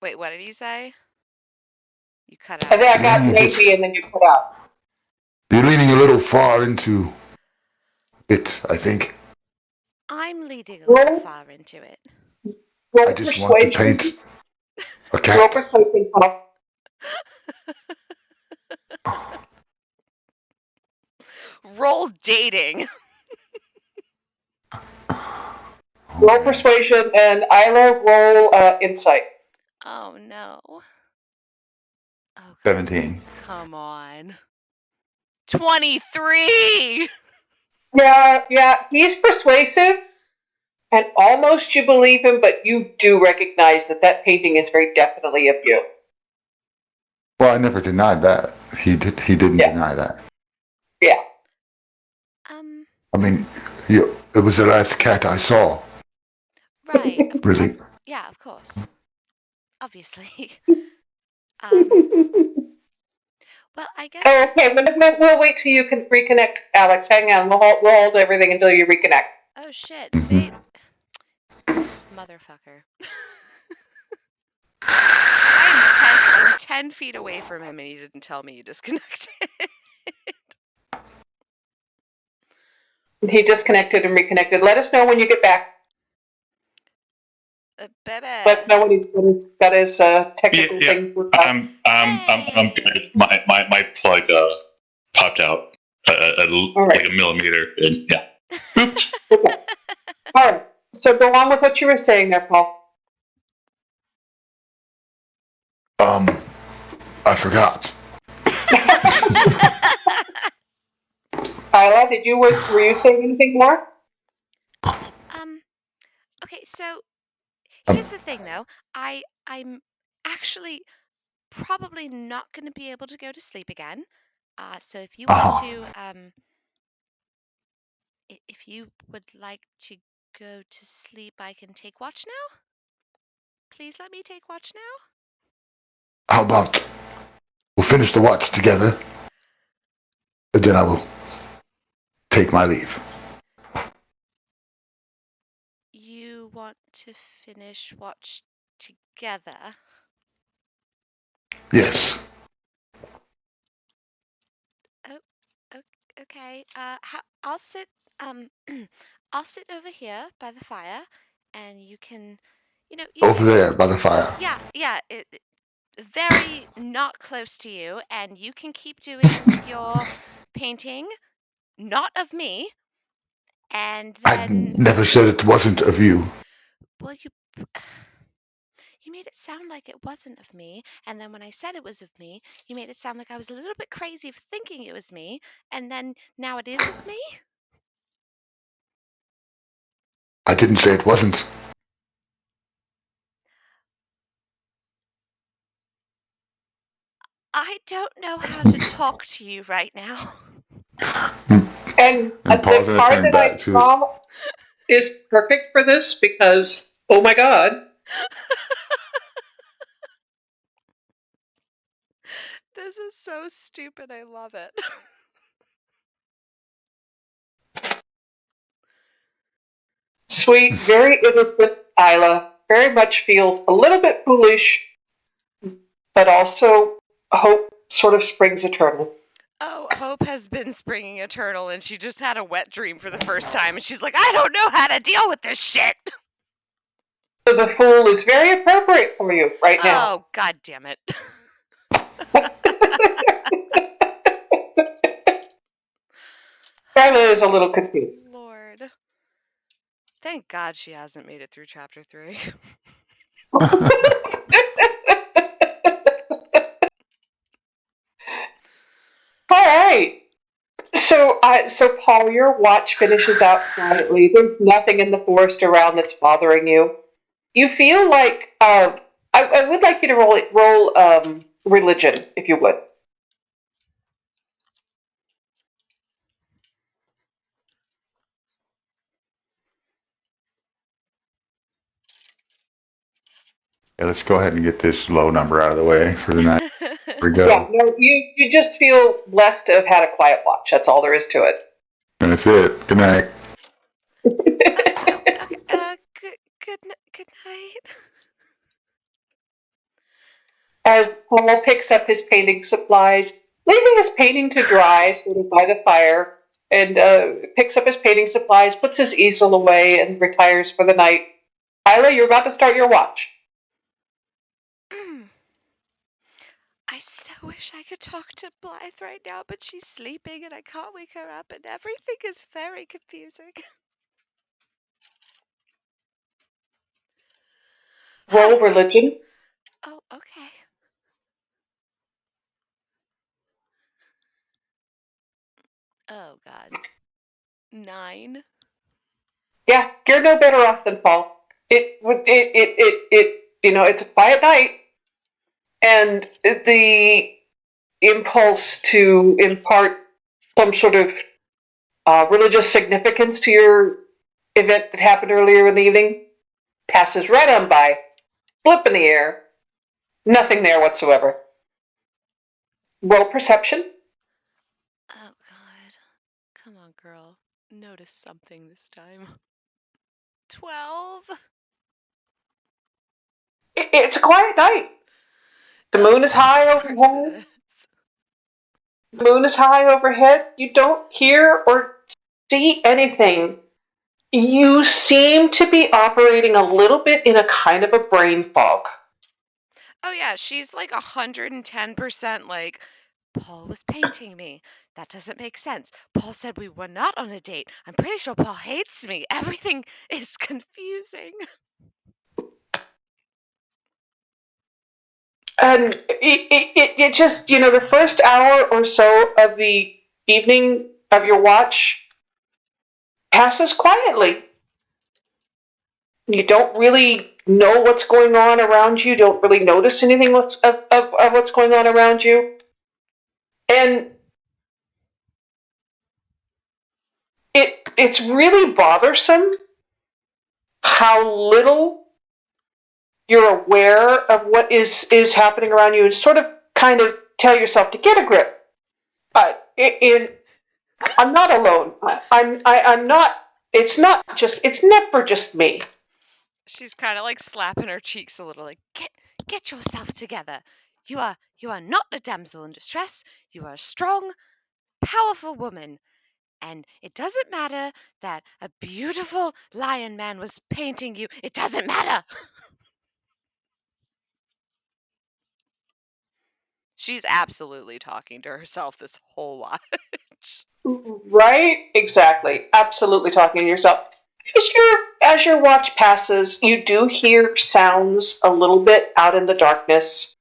Wait, what did he say? You cut I out. think I got maybe and then you cut out. You're leaning a little far into it, I think. I'm leading a little far into it. Roll I just want to persuasion. paint a Roll cat. persuasion, Paul. Roll dating. Roll persuasion and Isla roll insight. Oh no. Oh, 17. come on. 23. Yeah, he's persuasive, and almost you believe him, but you do recognize that that painting is very definitely of you. Well, I never denied that. He didn't Yeah. deny that. Yeah. I mean, it was the last cat I saw. Right. Really. Yeah, of course. Obviously. Well, I guess. Oh, okay, we'll wait till you can reconnect, Alex. Hang on, we'll hold everything until you reconnect. Oh shit, Mhm. This motherfucker. I'm 10 feet away from him and he didn't tell me he disconnected. He disconnected and reconnected. Let us know when you get back. Baby. Let us know when he's got his technical Yeah, thing worked out. I'm good. My plug popped out like a millimeter, and yeah. Oops. Okay. All right. So go on with what you were saying there, Paul. I forgot. Isla, were you saying anything more? Okay, so here's the thing though. I'm actually probably not going to be able to go to sleep again. So if you want to if you would like to go to sleep, I can take watch now. Please let me take watch now. How about we'll finish the watch together, and then I will take my leave. You want to finish watch together? Yes. Oh, okay. I'll sit. I'll sit over here by the fire, and you can, you Over can. there by the fire. Yeah. Very not close to you, and you can keep doing your painting, not of me, and I then. never said it wasn't of you. Well, you made it sound like it wasn't of me, and then when I said it was of me, you made it sound like I was a little bit crazy for thinking it was me, and then now it is of me? I didn't say it wasn't. I don't know how to talk to you right now. And And Paul's the gonna card turn that I back to draw is perfect for this because, oh my god. This is so stupid. I love it. Sweet, very innocent Isla. Very much feels a little bit foolish, but also hope sort of springs eternal. Oh, Hope has been springing eternal, and she just had a wet dream for the first time, and she's like, I don't know how to deal with this shit. So the Fool is very appropriate for you right now. Oh, god damn it. Isla is a little confused. Lord. Thank God she hasn't made it through chapter 3. All right. So Paul, your watch finishes out quietly. There's nothing in the forest around that's bothering you. You feel like I would like you to roll religion, if you would. Yeah, let's go ahead and get this low number out of the way for the night. Here we Yeah, go. no, you just feel blessed to have had a quiet watch. That's all there is to it. And that's it. Good night. Good night. As Paul picks up his painting supplies, leaving his painting to dry sort of by the fire, and picks up his painting supplies, puts his easel away, and retires for the night. Isla, you're about to start your watch. I so wish I could talk to Blythe right now, but she's sleeping and I can't wake her up, and everything is very confusing. Roll religion. Oh, okay. Oh, God. 9. Yeah, you're no better off than Paul. It's a quiet night, and the impulse to impart some sort of religious significance to your event that happened earlier in the evening passes right on by. Flip in the air. Nothing there whatsoever. Roll perception. Oh, God. Come on, girl. Notice something this time. 12? It's a quiet night. The moon is high Of course overhead. it is. The moon is high overhead. You don't hear or see anything. You seem to be operating a little bit in a kind of a brain fog. Oh, yeah, she's like 110% like, Paul was painting me. That doesn't make sense. Paul said we were not on a date. I'm pretty sure Paul hates me. Everything is confusing. And it just, the first hour or so of the evening of your watch passes quietly. You don't really know what's going on around you, don't really notice anything of what's going on around you. And it's really bothersome how little you're aware of what is happening around you, and sort of kind of tell yourself to get a grip. I'm not alone. I'm not. It's never just me. She's kind of like slapping her cheeks a little, like, get yourself together. You are not a damsel in distress. You are a strong, powerful woman. And it doesn't matter that a beautiful lion man was painting you. It doesn't matter. She's absolutely talking to herself this whole watch. Right? Exactly. Absolutely talking to yourself. As your watch passes, you do hear sounds a little bit out in the darkness,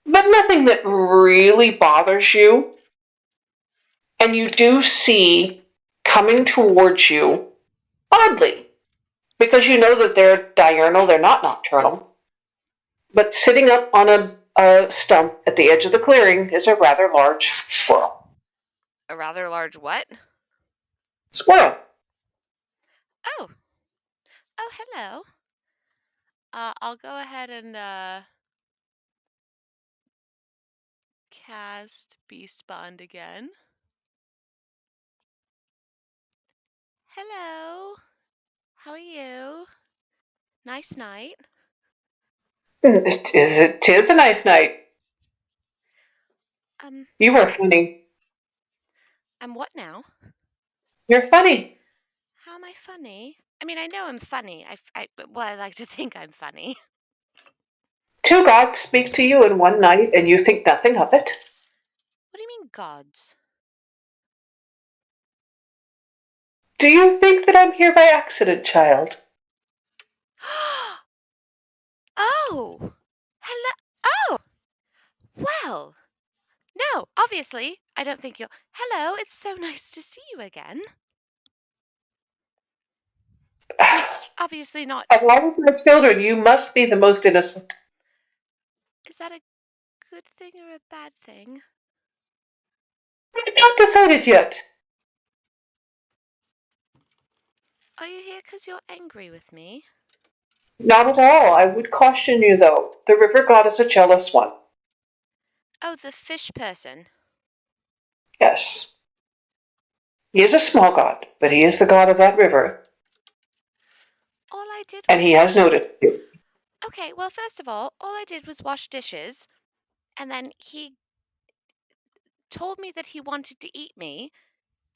but nothing that really bothers you. And you do see coming towards you, oddly, because you know that they're diurnal, they're not nocturnal. But sitting up on a stump at the edge of the clearing is a rather large squirrel. A rather large what? Squirrel. Oh. Oh, hello. I'll go ahead and cast Beast Bond again. Hello. How are you? Nice night. It is a nice night. You are funny. I'm what now? You're funny. How am I funny? I mean, I know I'm funny. I like to think I'm funny. Two gods speak to you in one night, and you think nothing of it? What do you mean, gods? Do you think that I'm here by accident, child? Oh! Hello. Oh! Well. No, obviously. I don't think you'll. Hello, it's so nice to see you again. I mean, obviously not. Of all of my children, you must be the most innocent. Is that a good thing or a bad thing? I've not decided yet. Are you here because you're angry with me? Not at all. I would caution you, though. The river god is a jealous one. Oh, the fish person. Yes. He is a small god, but he is the god of that river. All I did was And he has noticed you. Okay, well, first of all I did was wash dishes, and then he told me that he wanted to eat me,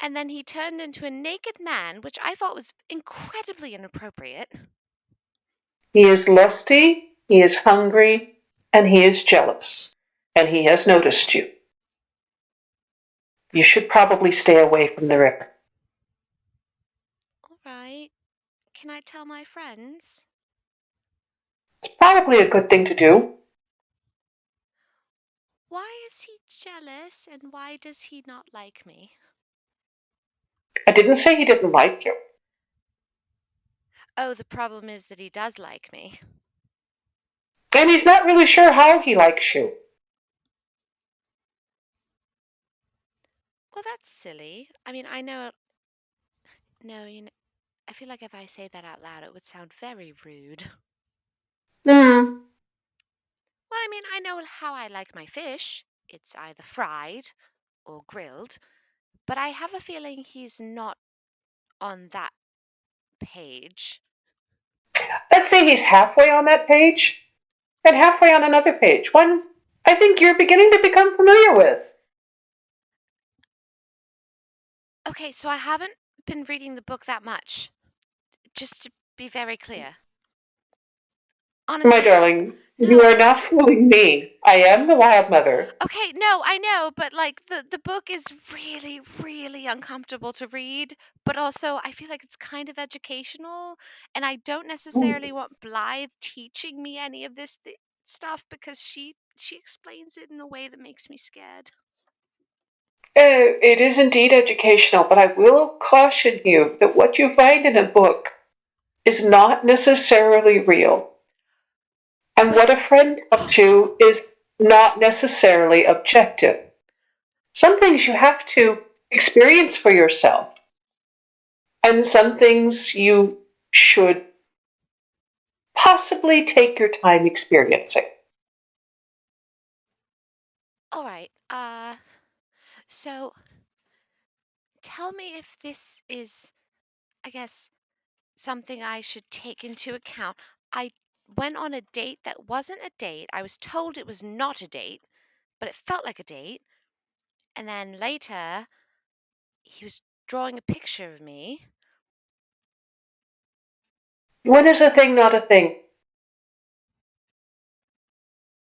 and then he turned into a naked man, which I thought was incredibly inappropriate. He is lusty, he is hungry, and he is jealous. And he has noticed you. You should probably stay away from the river. All right. Can I tell my friends? It's probably a good thing to do. Why is he jealous, and why does he not like me? I didn't say he didn't like you. Oh, the problem is that he does like me. And he's not really sure how he likes you. Well, that's silly. I mean, I know. No, I feel like if I say that out loud, it would sound very rude. Hmm. Well, I mean, I know how I like my fish. It's either fried or grilled, but I have a feeling he's not on that page. Let's say he's halfway on that page and halfway on another page. One I think you're beginning to become familiar with. Okay, so I haven't been reading the book that much. Just to be very clear. Honestly. My darling, No. you are not fooling me. I am the wild mother. Okay, no, I know, but like the book is really, really uncomfortable to read, but also I feel like it's kind of educational, and I don't necessarily want Blythe teaching me any of this stuff because she explains it in a way that makes me scared. It is indeed educational, but I will caution you that what you find in a book is not necessarily real. And what a friend tells you is not necessarily objective. Some things you have to experience for yourself, and some things you should possibly take your time experiencing. All right. So tell me if this is, I guess, something I should take into account. I went on a date that wasn't a date. I was told it was not a date, but it felt like a date. And then later, he was drawing a picture of me. When is a thing not a thing?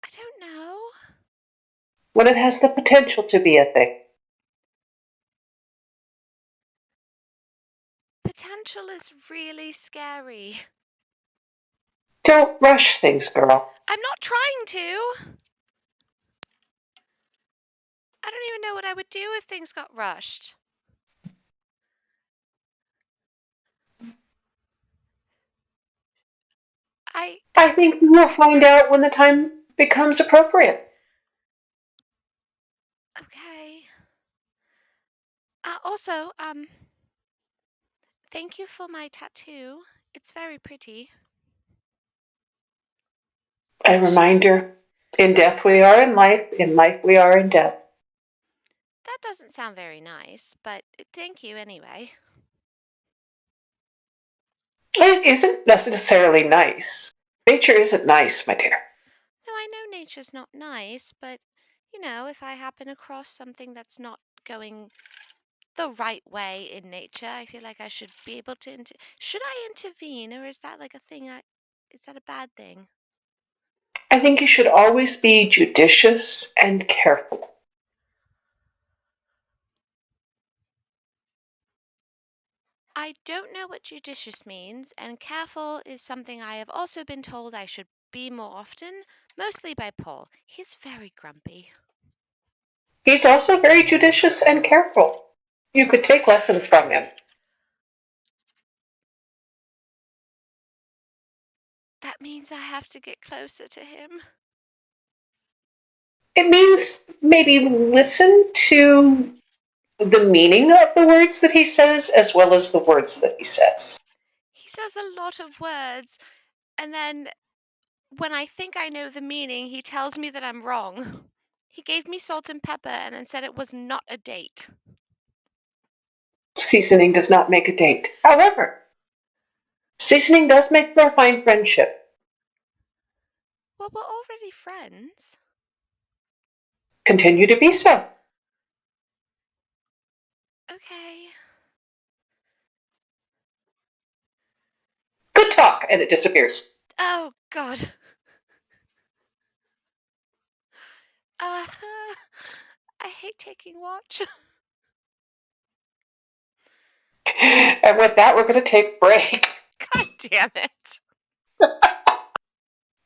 I don't know. When it has the potential to be a thing. Potential is really scary. Don't rush things, girl. I'm not trying to. I don't even know what I would do if things got rushed. I think we'll find out when the time becomes appropriate. Okay. Also, thank you for my tattoo. It's very pretty. A reminder, in death we are in life we are in death. That doesn't sound very nice, but thank you anyway. It isn't necessarily nice. Nature isn't nice, my dear. No, I know nature's not nice, but, if I happen across something that's not going the right way in nature, I feel like I should be able to should I intervene, or is that like a thing is that a bad thing? I think you should always be judicious and careful. I don't know what judicious means, and careful is something I have also been told I should be more often, mostly by Paul. He's very grumpy. He's also very judicious and careful. You could take lessons from him. That means I have to get closer to him. It means maybe listen to the meaning of the words that he says as well as the words that he says. He says a lot of words, and then when I think I know the meaning, he tells me that I'm wrong. He gave me salt and pepper and then said it was not a date. Seasoning does not make a date. However, seasoning does make for a fine friendship. Well, we're already friends. Continue to be so. Okay. Good talk, and it disappears. Oh, God. I hate taking watch. And with that, we're going to take a break. God damn it.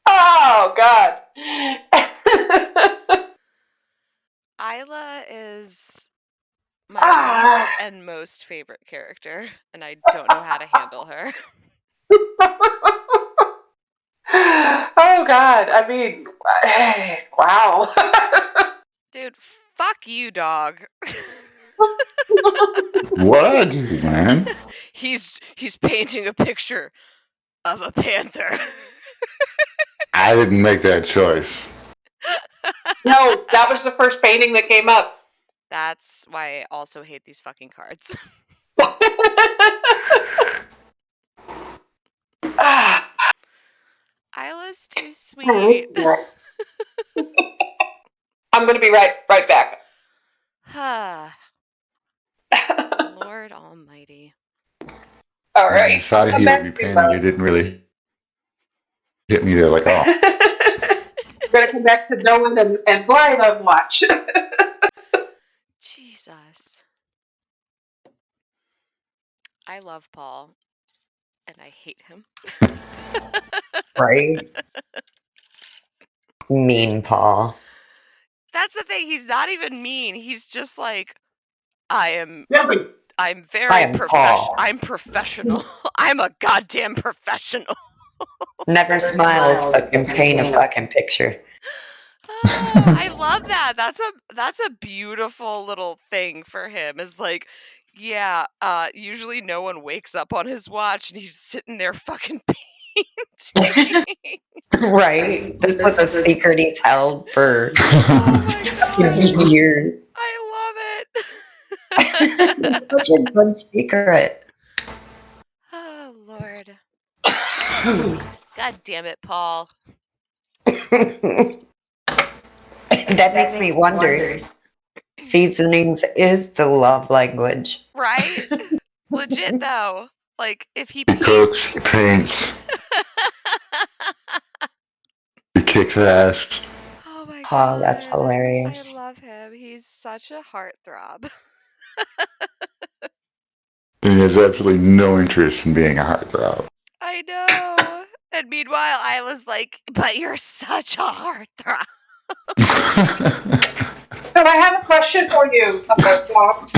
Oh, God. Isla is my least and most favorite character, and I don't know how to handle her. Oh, God. I mean, hey, wow. Dude, fuck you, dog. What, man? He's painting a picture of a panther. I didn't make that choice. No, that was the first painting that came up. That's why I also hate these fucking cards. Isla's too sweet. Nice. I'm going to be right back. Lord Almighty. All When I right. decided he would be painting, it didn't really hit me there like, oh. We're going to come back to Nolan and Blythe on watch. Jesus. I love Paul, and I hate him. Right? Mean Paul. That's the thing. He's not even mean. He's just like, I'm very I am Paul. I'm professional. I'm a goddamn professional. Never smiles, but can paint a fucking picture. Oh, I love that. That's a beautiful little thing for him. Is like, yeah, usually no one wakes up on his watch and he's sitting there fucking painting. Right? This was a secret he's held for Oh my god. years. I love it. It's such a good secret. Oh Lord. God damn it, Paul. That makes me wonder. Seasonings is the love language. Right? Legit though. Like if he He cooks, he paints, he kicks ass. Oh my Oh, god. that's hilarious. I love him. He's such a heartthrob. And he has absolutely no interest in being a heartthrob. I know. And meanwhile, I was like, but you're such a heartthrob. So I have a question for you about Bob.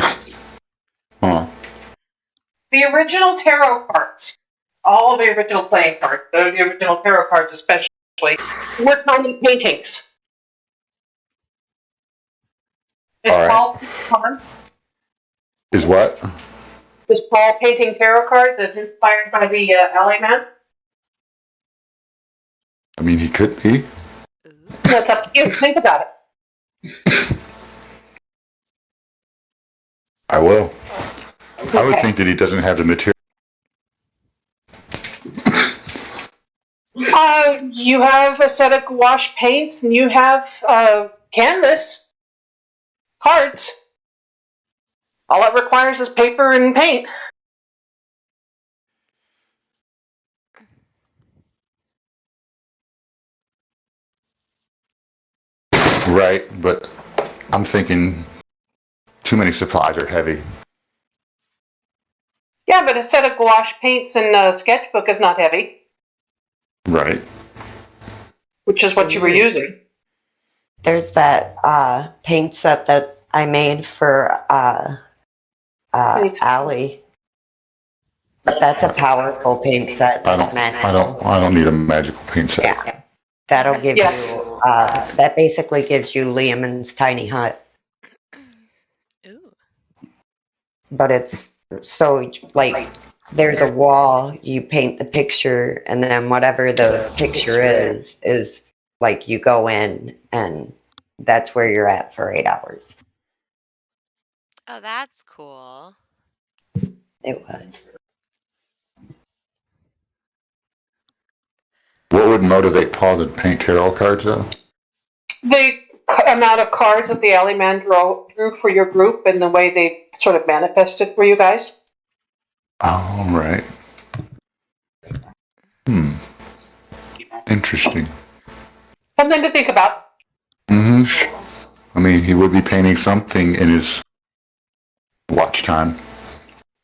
Huh. The original tarot cards all of the original playing cards, the original tarot cards especially, were tiny paintings. Is All right. Paul painting cards? Is what? Is Paul painting tarot cards as inspired by the LA Man? I mean, he could be. Ooh. That's up to you. Think about it. I will. I would Okay. think that he doesn't have the material. You have a set of gouache paints, and you have canvas, cards. All it requires is paper and paint. Right, but I'm thinking too many supplies are heavy. Yeah, but a set of gouache paints and a sketchbook is not heavy, Right. which is what you were using. There's that paint set that I made for Allie. That's a powerful paint set. That's magical. I don't need a magical paint set. Yeah, that'll give Yeah. you. That basically gives you Liam's tiny hut, Ooh. but it's so like there's a wall. You paint the picture, and then whatever the picture is like you go in, and that's where you're at for 8 hours. Oh, that's cool. It was. What would motivate Paul to paint tarot cards, though? The amount of cards that the Alley Man drew for your group and the way they sort of manifested for you guys. Oh, right. Interesting. Something to think about. Mm-hmm. I mean, he would be painting something in his watch time.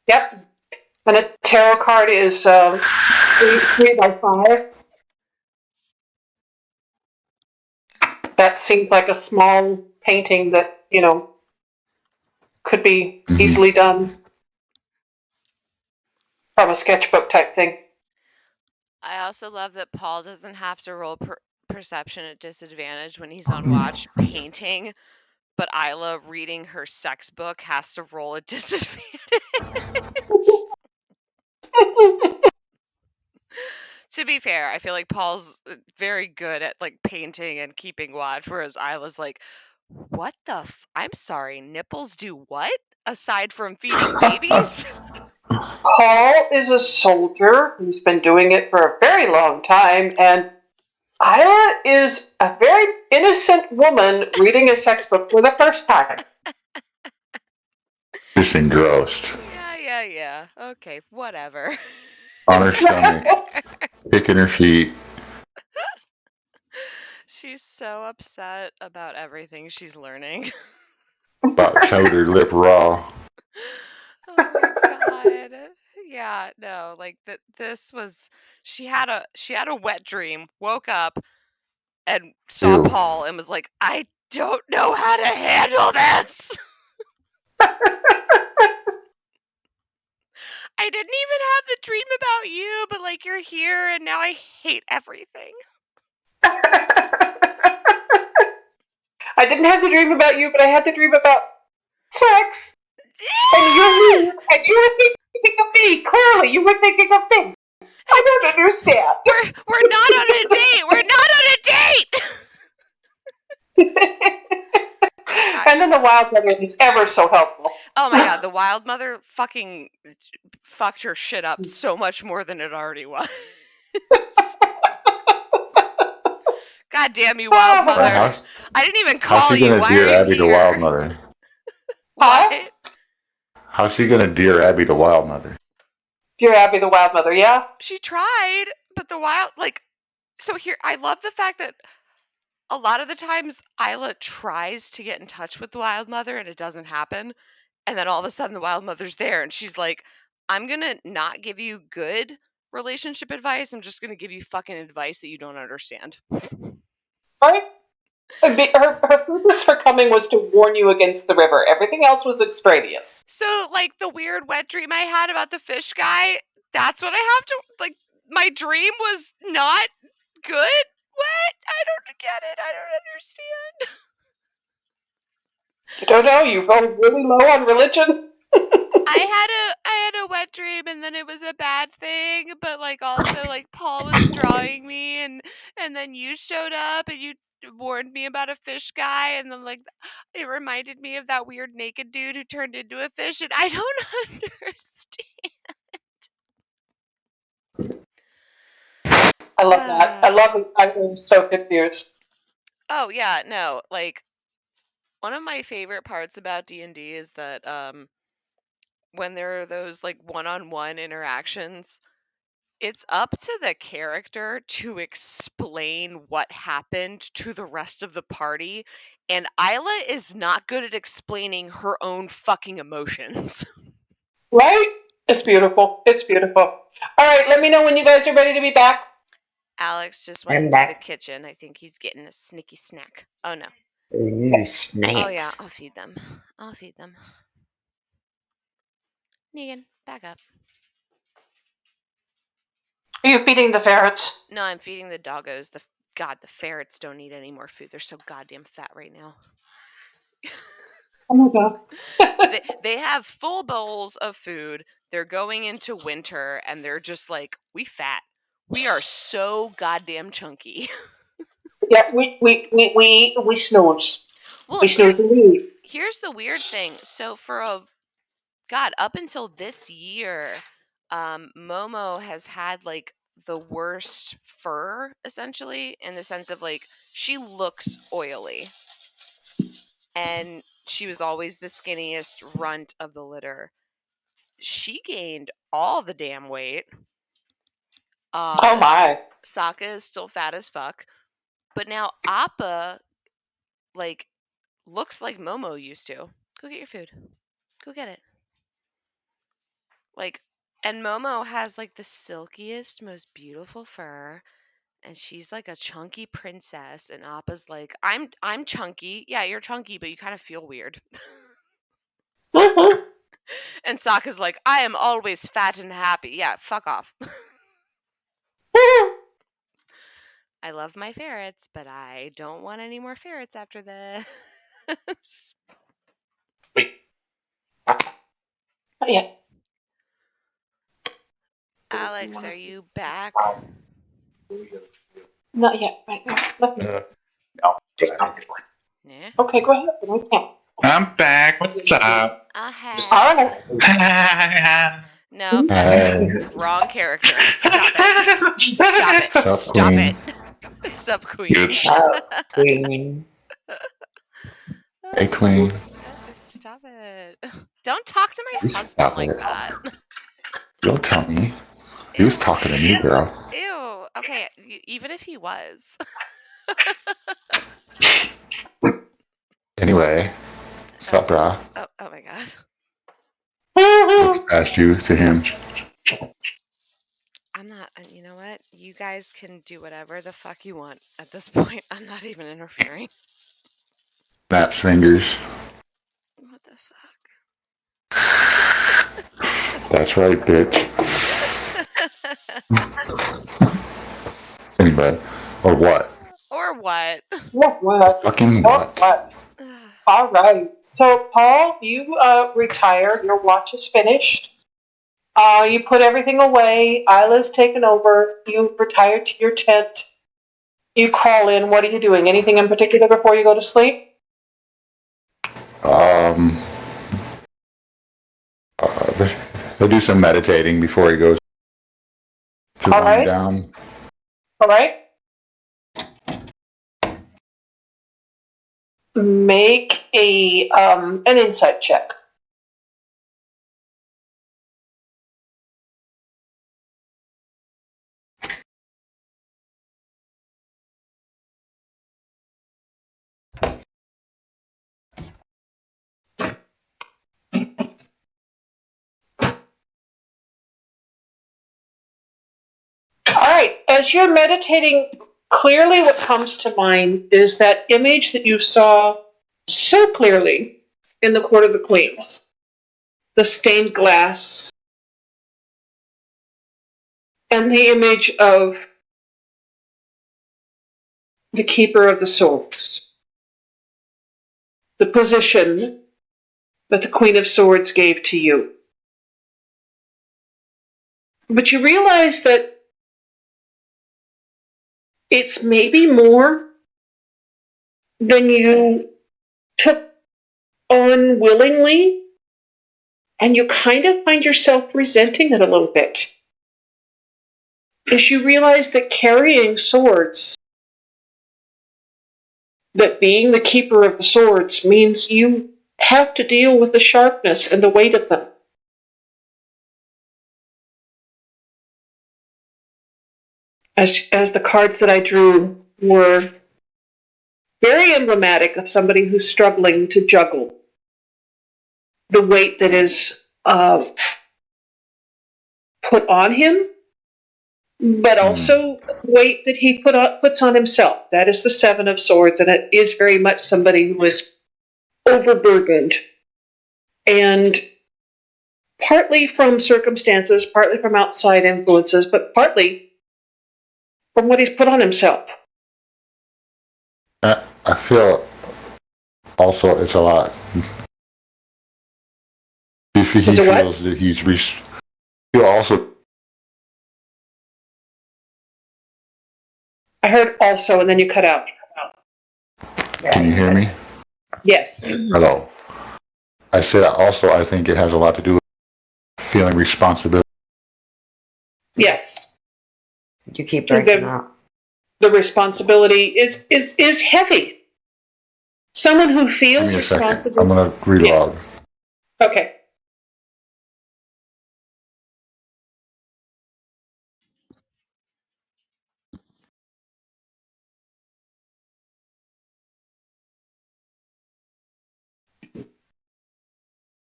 Yep. And a tarot card is 3 by 5. That seems like a small painting that, could be easily done from a sketchbook type thing. I also love that Paul doesn't have to roll perception at disadvantage when he's on watch painting, but Isla reading her sex book has to roll at disadvantage. To be fair, I feel like Paul's very good at like painting and keeping watch, whereas Isla's like, what the I'm sorry, nipples do what? Aside from feeding babies? Paul is a soldier who's been doing it for a very long time, and Isla is a very innocent woman reading a sex book for the first time. Just engrossed. Yeah. Okay, whatever. On her stomach, kicking her feet. She's so upset about everything she's learning. About showed her lip raw. Oh my god. Yeah, no, like this was she had a wet dream, woke up and saw Ew. Paul and was like, I don't know how to handle this. I didn't even have the dream about you, but like you're here and now I hate everything. I didn't have the dream about you, but I had the dream about sex. And you were thinking of me. Clearly, you were thinking of me. I don't understand. We're not on a date. We're not on a date. And then the Wild Mother is ever so helpful. Oh my god, the Wild Mother fucking fucked her shit up so much more than it already was. God damn you, Wild Mother. I didn't even call how's she you. gonna Why dear are you Abby here? to Wild Mother? What? How's she gonna dear Abby to Wild Mother? Dear Abby the Wild Mother, yeah? She tried, but the Wild, like, so here, I love the fact that a lot of the times Isla tries to get in touch with the Wild Mother and it doesn't happen. And then all of a sudden the Wild Mother's there and she's like, I'm gonna not give you good relationship advice. I'm just gonna give you fucking advice that you don't understand. Right? Her purpose for coming was to warn you against the river. Everything else was extraneous. So, like, the weird wet dream I had about the fish guy, That's what I have to, like, my dream was not good? What? I don't get it. I don't understand. You don't know? You rolled really low on religion? I had a wet dream and then it was a bad thing, but like also like Paul was drawing me and then you showed up and you warned me about a fish guy and then like it reminded me of that weird naked dude who turned into a fish and I don't understand. I love that. I love it. I'm so confused. Oh yeah, no, like one of my favorite parts about D&D is that when there are those like one-on-one interactions, it's up to the character to explain what happened to the rest of the party, and Isla is not good at explaining her own fucking emotions. Right? It's beautiful. It's beautiful. All right, let me know when you guys are ready to be back. Alex just I'm went to the back. kitchen. I think he's getting a sneaky snack. Oh no. Ooh, Oh yeah, snakes. I'll feed them. I'll feed them. Negan, back up. Are you feeding the ferrets? No, I'm feeding the doggos. The ferrets don't need any more food. They're so goddamn fat right now. Oh my god. They have full bowls of food. They're going into winter and they're just like, we fat. We are so goddamn chunky. Yeah, we snooze. Well, We snooze and we eat. here's the weird thing. So up until this year, Momo has had like the worst fur essentially in the sense of like she looks oily. And she was always the skinniest runt of the litter. She gained all the damn weight. Oh my. Sokka is still fat as fuck, but now Appa like looks like Momo used to. Go get your food. Go get it. Like, and Momo has like the silkiest, most beautiful fur, and she's like a chunky princess. And Appa's like, I'm chunky. Yeah, you're chunky, but you kind of feel weird. Mm-hmm. And Sokka's like, I am always fat and happy. Yeah, fuck off. I love my ferrets, but I don't want any more ferrets after this. Wait. Not yet. Alex, are you back? Not yet. Right now. Nothing. No, just not good. Yeah. Okay, go ahead. I can't. I'm back. What's up? I'll have. All right. No, that's wrong character. Stop it. Stop it. Sup, Stop queen? it. Sup, queen. It's Oh, queen. Hey, queen. Stop it. Don't talk to my You husband stop like it. that. Don't tell me. He was talking to me, girl. Ew. Okay, even if he was. Anyway, sup, brah? Oh my god. Looks past you to him. I'm not, you know what? You guys can do whatever the fuck you want at this point. I'm not even interfering. Snaps fingers. What the fuck? That's right, bitch. Anyway, or what? Or what? What? Fucking what? What? All right. So, Paul, you retired. Your watch is finished. You put everything away. Isla's taken over. You retired to your tent. You crawl in. What are you doing? Anything in particular before you go to sleep? Um, he'll do some meditating before he goes to All wind right. down. All right. Make a an insight check. All right. As you're meditating, clearly what comes to mind is that image that you saw so clearly in the Court of the Queens. The stained glass, and the image of the Keeper of the Swords. The position that the Queen of Swords gave to you. But you realize that it's maybe more than you took on willingly, and you kind of find yourself resenting it a little bit. As you realize that carrying swords, that being the Keeper of the Swords, means you have to deal with the sharpness and the weight of them. As the cards that I drew were very emblematic of somebody who's struggling to juggle the weight that is put on him, but also weight that he puts on himself. That is the Seven of Swords, and it is very much somebody who is overburdened, and partly from circumstances, partly from outside influences, but partly from what he's put on himself. I feel also it's a lot. If he Is it what? feels that he's he'll also. I heard also, and then you cut out. Can you hear me? Yes. Hello. I said also I think it has a lot to do with feeling responsibility. Yes. You keep breaking up. The responsibility is heavy. Someone who Give feels me a second. responsible. I'm going to relog. Okay.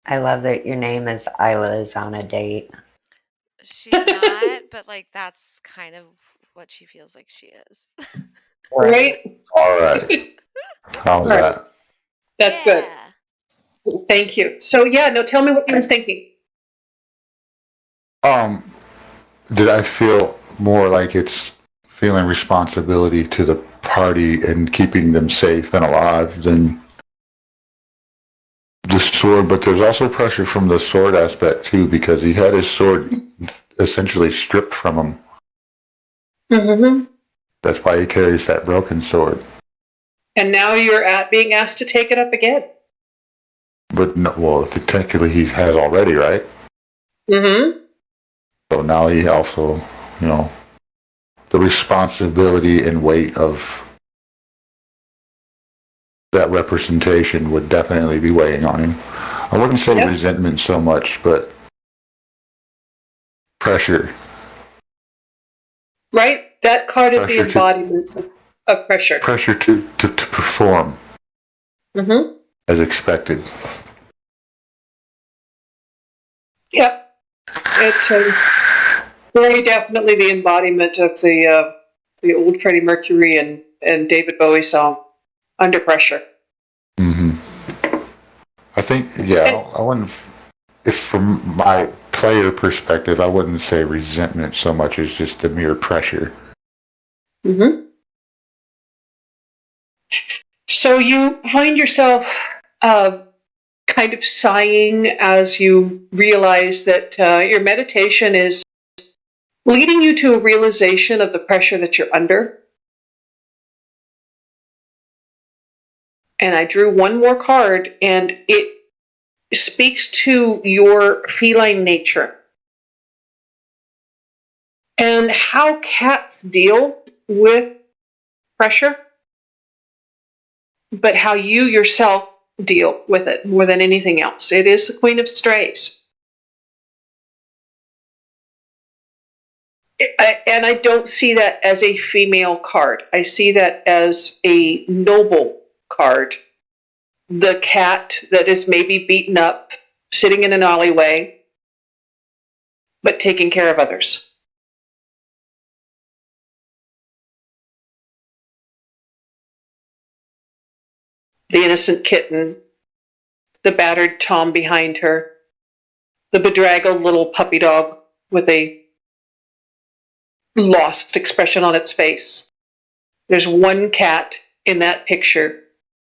I love that your name is Isla is on a date. She's not, but like that's kind of what she feels like she is. Right? All right. How's Right. that? That's Yeah. good. Thank you. So yeah, no, tell me what you were thinking. Did I feel more like it's feeling responsibility to the party and keeping them safe and alive than the sword? But there's also pressure from the sword aspect too, because he had his sword essentially stripped from him. Mm-hmm. That's why he carries that broken sword. And now you're being asked to take it up again. But no, well, technically he has already, right? Mm-hmm. So now he also, the responsibility and weight of that representation would definitely be weighing on him. I wouldn't say resentment so much, but pressure. Right? That card is the Pressure embodiment of pressure. Pressure to perform as expected. Yep. It's very definitely the embodiment of the old Freddie Mercury and David Bowie song, Under Pressure. I think, I wouldn't, if from my player perspective, I wouldn't say resentment so much as just the mere pressure. So you find yourself kind of sighing as you realize that your meditation is leading you to a realization of the pressure that you're under. And I drew one more card, and it speaks to your feline nature and how cats deal with pressure, but how you yourself deal with it more than anything else. It is the Queen of Strays. And I don't see that as a female card. I see that as a noble card. The cat that is maybe beaten up, sitting in an alleyway, but taking care of others. The innocent kitten, the battered Tom behind her, the bedraggled little puppy dog with a lost expression on its face. There's one cat in that picture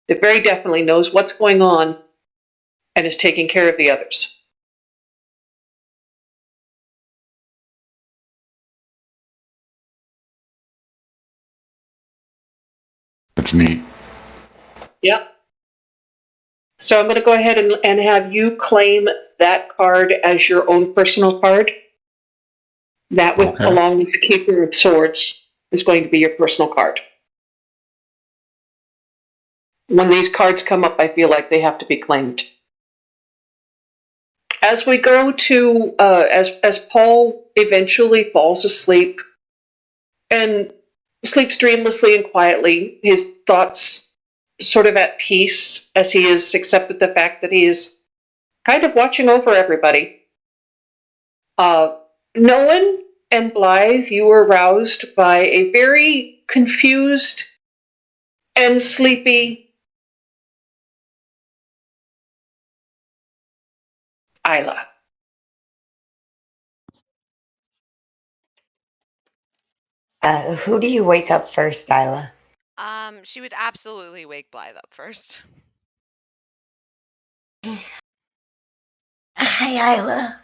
that very definitely knows what's going on and is taking care of the others. That's neat. Yep. So I'm going to go ahead and have you claim that card as your own personal card. That, Okay. along with the Keeper of Swords, is going to be your personal card. When these cards come up, I feel like they have to be claimed. As we go to, as Paul eventually falls asleep and sleeps dreamlessly and quietly, his thoughts sort of at peace as he has accepted the fact that he is kind of watching over everybody. Nolan and Blythe, you were roused by a very confused and sleepy Isla. Who do you wake up first, Isla? She would absolutely wake Blythe up first. Hi, Isla.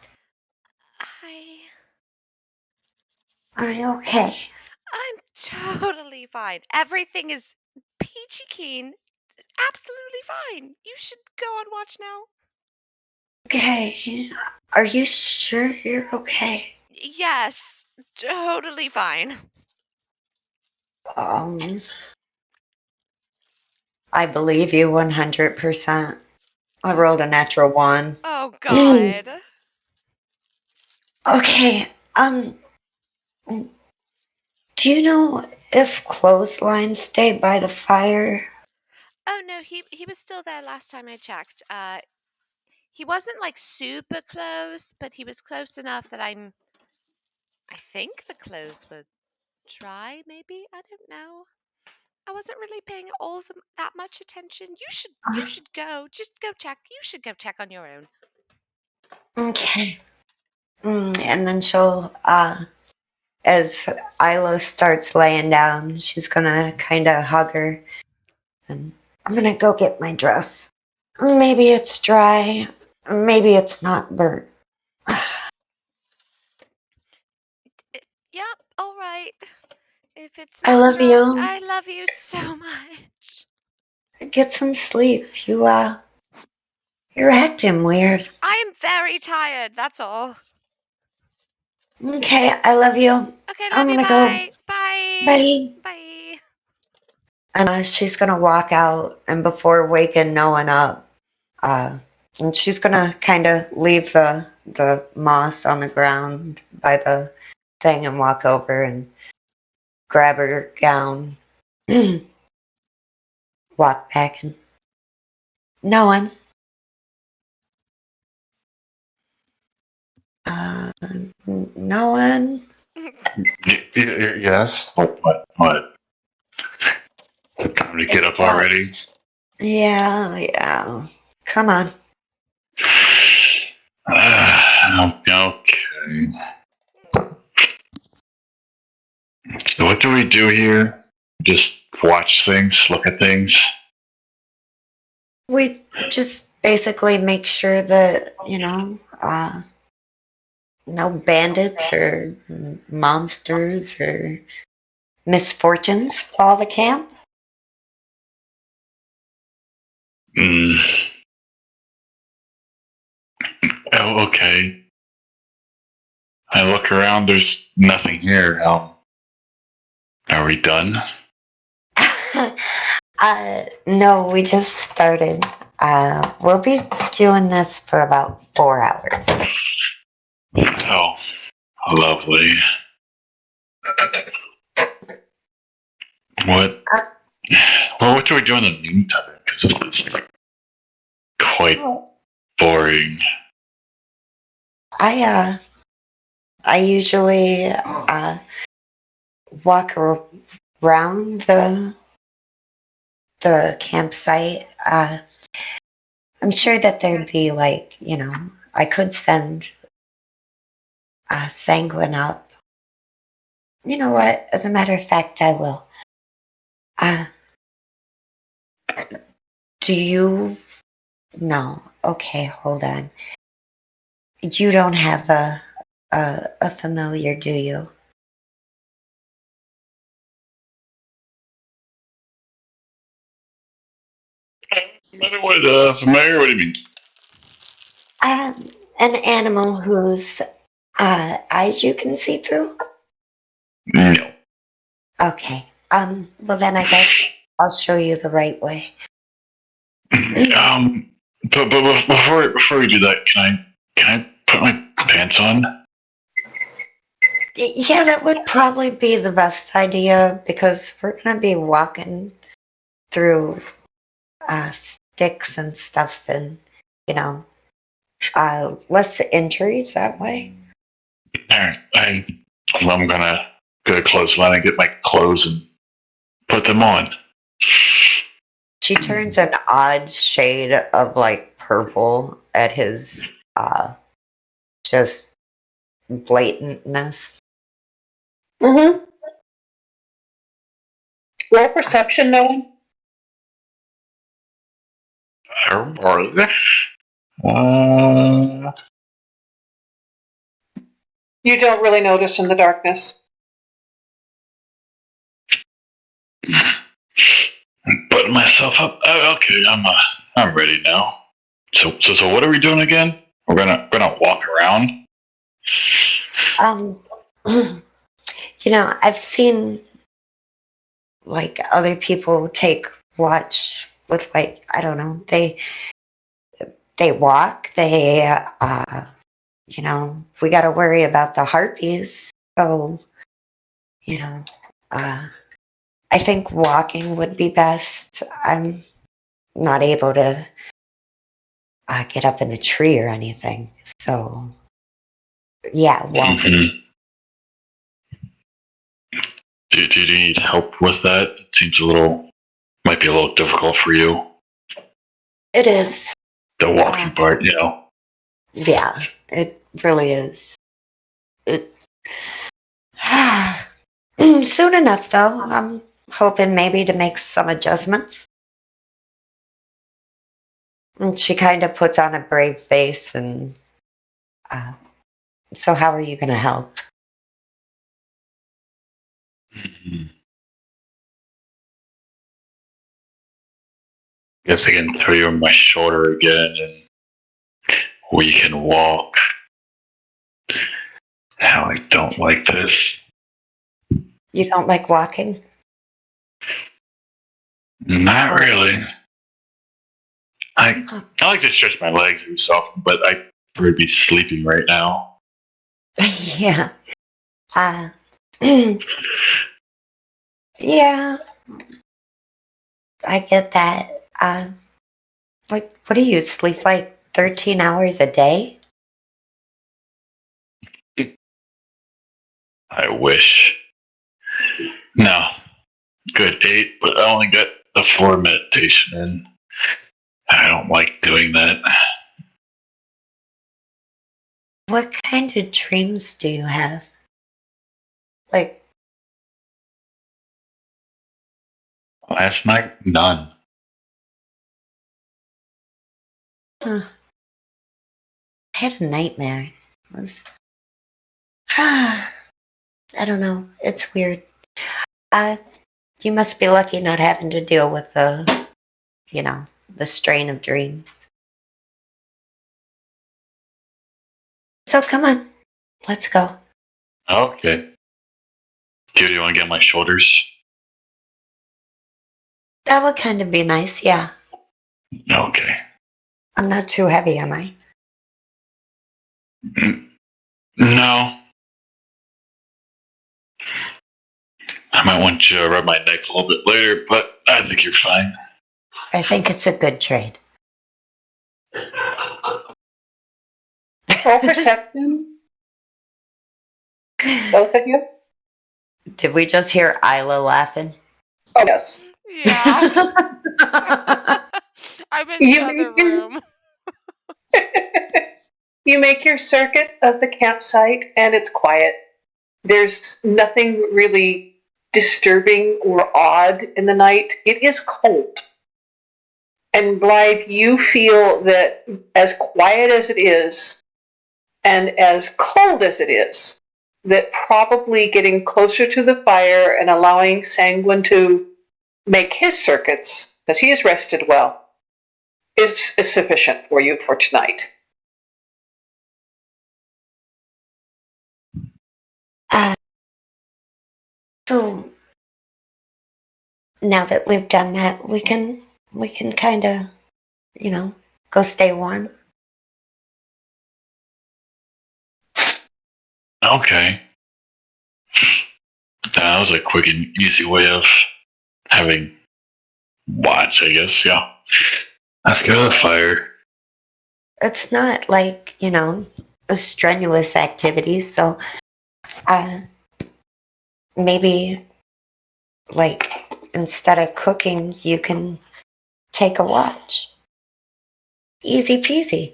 Hi. Are you okay? I'm totally fine. Everything is peachy keen. Absolutely fine. You should go on watch now. Okay. Are you sure you're okay? Yes, totally fine. I believe you 100%. I rolled a natural 1. Oh, God. Okay, do you know if clotheslines stay by the fire? Oh, no, he was still there last time I checked. He wasn't like super close, but he was close enough that I think the clothes were dry, maybe? I don't know. I wasn't really paying all that much attention. You should go. Just go check. You should go check on your own. Okay. And then she'll, as Isla starts laying down, she's gonna kind of hug her. And I'm gonna go get my dress. Maybe it's dry. Maybe it's not burnt. Yep, all right. If it's I not love dry, you. I love you so much. Get some sleep. You're acting weird. I am very tired, that's all. Okay, I love you. Okay, I'm love you, gonna go. bye. Bye. Bye. Bye. And she's gonna walk out, and before waking no one up, and she's gonna kind of leave the moss on the ground by the thing and walk over and grab her gown, walk back, and no one. No one. Yes. What? Time to get up already. Yeah. Come on. Okay. So what do we do here? Just watch things, look at things. We just basically make sure that, no bandits or monsters or misfortunes fall the camp. Mm. Oh, okay. I look around. There's nothing here. Are we done? No, we just started. We'll be doing this for about 4 hours. Oh, lovely. What? Well, what do we do in the meantime? Because it's quite boring. I usually walk around the campsite. I'm sure that there'd be I could send Sanguine up You know what? As a matter of fact, I will. Uh, do you? No. Okay, hold on. You don't have a familiar, do you? Familiar? What do you mean? An animal whose eyes you can see through? No. Okay. Well then I guess I'll show you the right way. But before we do that, can I put my pants on? Yeah, that would probably be the best idea because we're gonna be walking through sticks and stuff and, you know, less injuries that way. Alright, I'm gonna go to clothesline and get my clothes and put them on. She turns an odd shade of like purple at his just blatantness. Mm-hmm. Roll perception, no one? You don't really notice in the darkness. Putting myself up. Okay, I'm ready now. So what are we doing again? We're gonna walk around. You know, I've seen like other people take watch with like I don't know, they walk, they you know, we got to worry about the harpies. So, you know, I think walking would be best. I'm not able to get up in a tree or anything. So, yeah, walking. Mm-hmm. Do you need help with that? It seems might be a little difficult for you. It is. The walking part, you know. Yeah, it really is. It, soon enough, though. I'm hoping maybe to make some adjustments. And she kind of puts on a brave face and, so how are you going to help? Mm-hmm. Guess I can throw you on my shoulder again and we can walk. How I don't like this. You don't like walking? Not really. I like to stretch my legs every so often, but I would be sleeping right now. Yeah. Yeah. I get that. Like, what do you sleep like 13 hours a day? I wish. No. Good 8, but I only got the 4 meditation in. I don't like doing that. What kind of dreams do you have? Like, Last night, none. huh. I had a nightmare. It was, I don't know. It's weird. You must be lucky not having to deal with you know, the strain of dreams. So come on, let's go. Okay. Do you want to get on my shoulders? That would kind of be nice, yeah. Okay. I'm not too heavy, am I? No. I might want you to rub my neck a little bit later, but I think you're fine. I think it's a good trade. Roll perception, both of you. Did we just hear Isla laughing? Oh, yes. Yeah. I'm in the You other make your- room. You make your circuit of the campsite, and it's quiet. There's nothing really disturbing or odd in the night. It is cold. And Blythe, you feel that as quiet as it is and as cold as it is, that probably getting closer to the fire and allowing Sanguine to make his circuits, because he has rested well, is sufficient for you for tonight. So now that we've done that, we can kind of, go stay warm. Okay. That was a quick and easy way of having watch, I guess, yeah. Let's go to the fire. It's not like, a strenuous activity, so maybe like instead of cooking, you can take a watch. Easy peasy.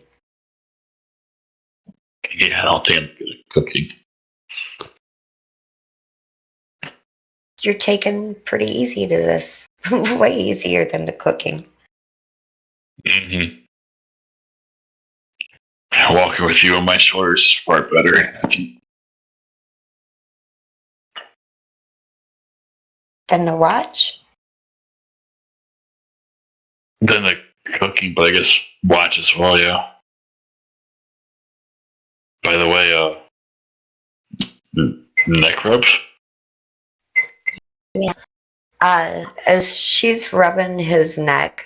Yeah, I'll take I'm good at cooking. You're taking pretty easy to this. Way easier than the cooking. Mm-hmm. Walking with you on my shoulders is far better. Then the watch? Than the cooking, but I guess watch as well, yeah. By the way, neck rubs? Yeah. As she's rubbing his neck,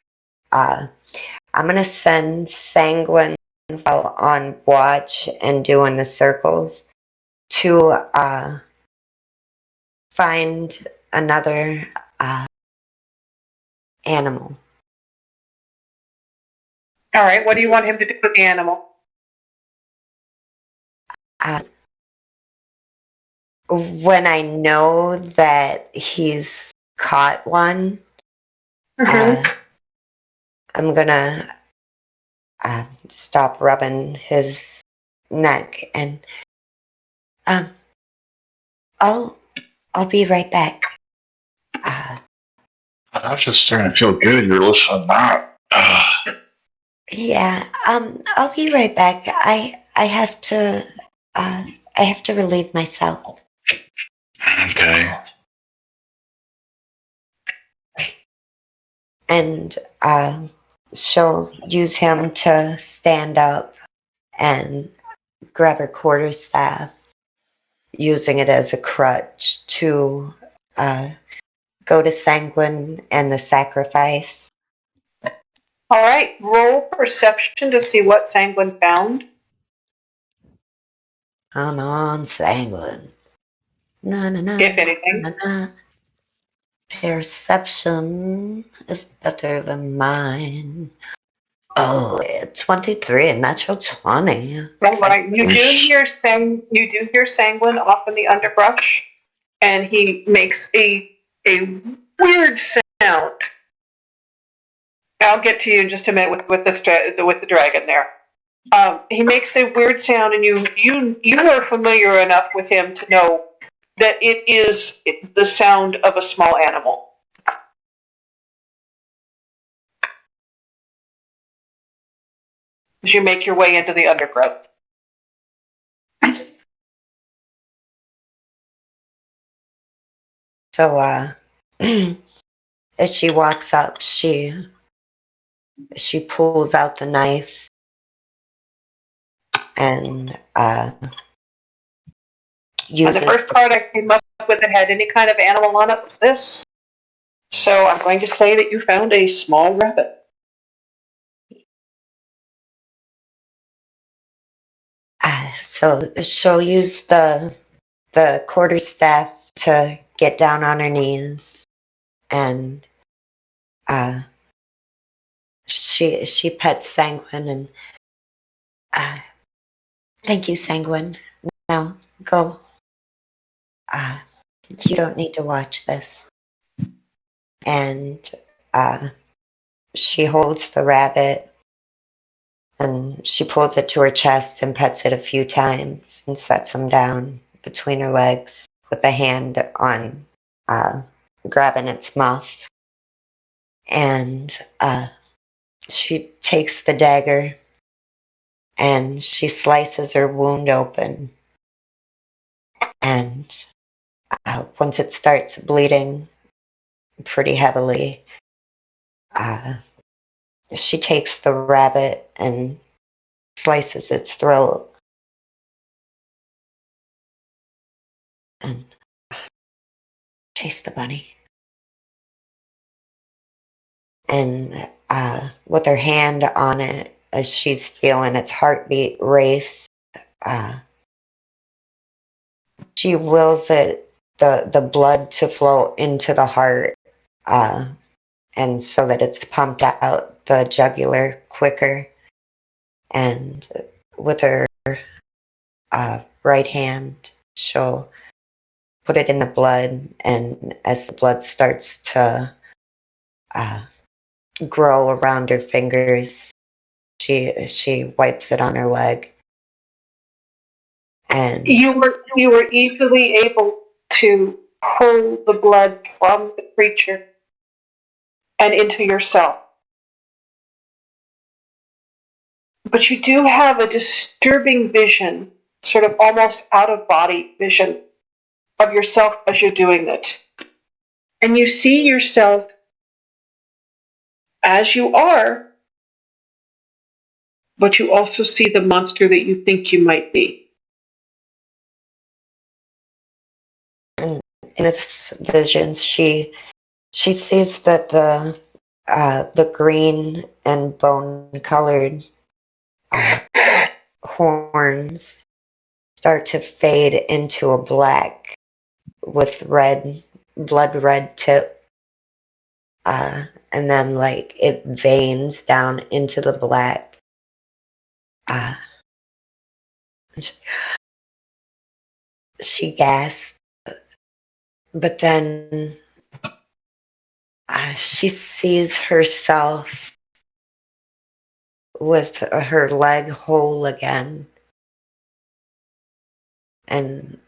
I'm gonna send Sanguine while on watch and doing the circles to find another animal. All right, what do you want him to do with the animal? When I know that he's caught one, I'm gonna stop rubbing his neck and I'll be right back. I was just starting to feel good. You're listening now. Yeah, I'll be right back. I have to relieve myself. Okay. And she'll use him to stand up and grab her quarterstaff, using it as a crutch to go to Sanguine and the sacrifice. All right, roll perception to see what Sanguine found. Come on, Sanguine. Na na na. If anything. Na, na. Perception is better than mine. Oh, 23, a natural 20. Right. You do hear Sanguine off in the underbrush, and he makes a weird sound. I'll get to you in just a minute with the dragon there. He makes a weird sound, and you are familiar enough with him to know that it is the sound of a small animal. As you make your way into the undergrowth. So, as she walks up, she pulls out the knife and uses. And the first card I came up with that had any kind of animal on it was this. So I'm going to say that you found a small rabbit. So she'll use the quarterstaff to get down on her knees, and she pets Sanguine and thank you, Sanguine. Now go. You don't need to watch this. And she holds the rabbit and she pulls it to her chest and pets it a few times and sets him down between her legs with a hand on grabbing its mouth. And she takes the dagger and she slices her wound open. And once it starts bleeding pretty heavily, she takes the rabbit and slices its throat. And chase the bunny. And with her hand on it, as she's feeling its heartbeat race, she wills it, the blood to flow into the heart, and so that it's pumped out the jugular quicker. And with her right hand, she'll put it in the blood, and as the blood starts to grow around her fingers, she wipes it on her leg. And You were easily able to pull the blood from the creature and into yourself. But you do have a disturbing vision, sort of almost out of body vision of yourself as you're doing it. And you see yourself as you are, but you also see the monster that you think you might be. in this vision, she sees that the green and bone-colored horns start to fade into a black with blood red tip, and then like it veins down into the black. She gasps, but then she sees herself with her leg whole again. And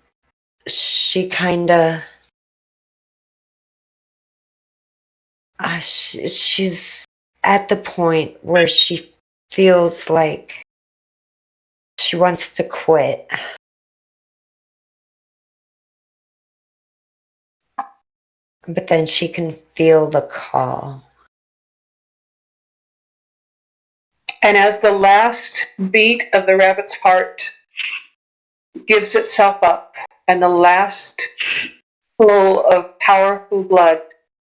she kind of, she's at the point where she feels like she wants to quit. But then she can feel the call. And as the last beat of the rabbit's heart gives itself up, and the last flow of powerful blood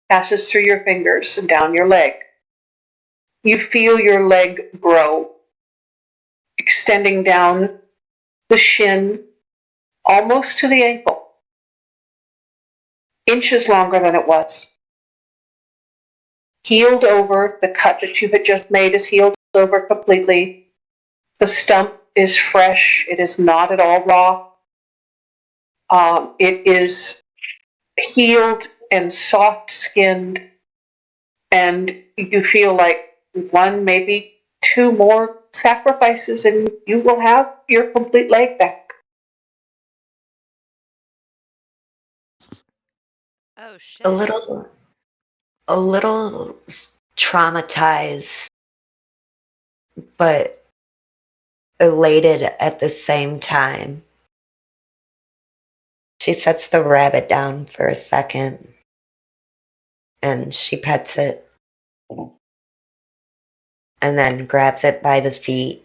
passes through your fingers and down your leg, you feel your leg grow, extending down the shin almost to the ankle, inches longer than it was. Healed over, the cut that you had just made is healed over completely. The stump is fresh. It is not at all raw. It is healed and soft-skinned, and you feel like one, maybe two more sacrifices, and you will have your complete leg back. Oh shit. A little traumatized, but elated at the same time. She sets the rabbit down for a second and she pets it and then grabs it by the feet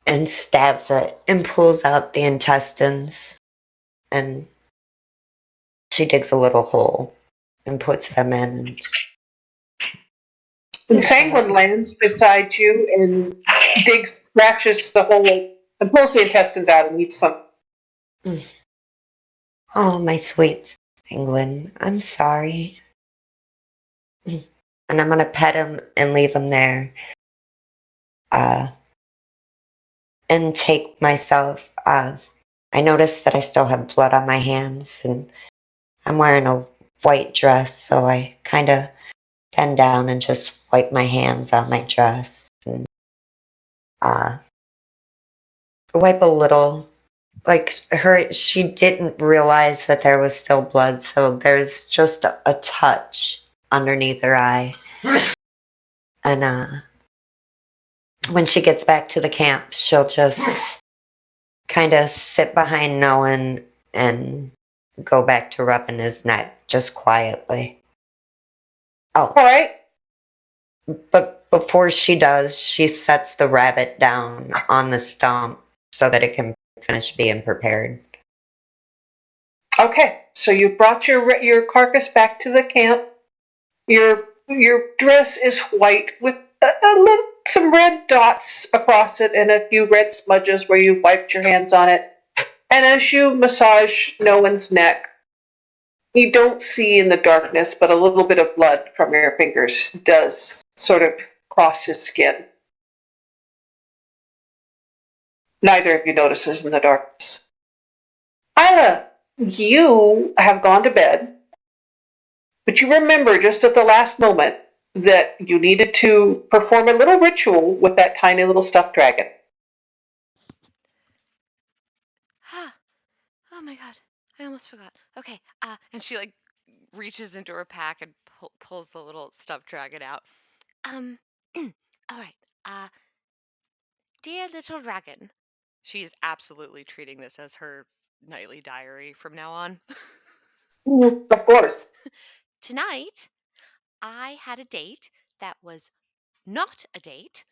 and stabs it and pulls out the intestines, and she digs a little hole and puts them in. And Sanguine lands beside you and scratches the hole and pulls the intestines out and eats them. Oh, my sweet Sanguine, I'm sorry. And I'm gonna pet him and leave him there. And take myself. I noticed that I still have blood on my hands, and I'm wearing a white dress, so I kind of bend down and just wipe my hands on my dress. And, wipe a little. Like she didn't realize that there was still blood, so there's just a touch underneath her eye. And when she gets back to the camp, she'll just kind of sit behind Noah and go back to rubbing his neck just quietly. Oh, All right. but before she does, she sets the rabbit down on the stump so that it can finish being prepared. Okay. So you brought your carcass back to the camp. Your dress is white with some red dots across it and a few red smudges where you wiped your hands on it. And as you massage Noah's neck, you don't see in the darkness, but a little bit of blood from your fingers does sort of cross his skin. Neither of you notices in the darkness. Isla, you have gone to bed, but you remember just at the last moment that you needed to perform a little ritual with that tiny little stuffed dragon. Oh my god, I almost forgot. Okay, and she like reaches into her pack and pulls the little stuffed dragon out. All right. Dear little dragon. She's absolutely treating this as her nightly diary from now on. Of course. Tonight, I had a date that was not a date,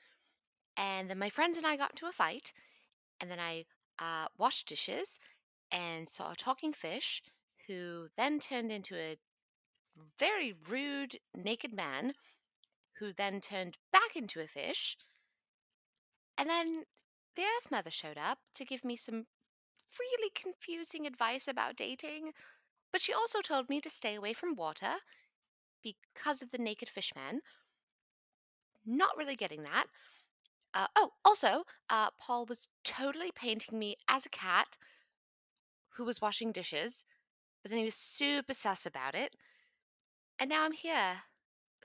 and then my friends and I got into a fight, and then I washed dishes and saw a talking fish who then turned into a very rude naked man who then turned back into a fish. And then the Earth Mother showed up to give me some really confusing advice about dating, but she also told me to stay away from water because of the naked fishman. Not really getting that. Also, Paul was totally painting me as a cat who was washing dishes, but then he was super sus about it. And now I'm here.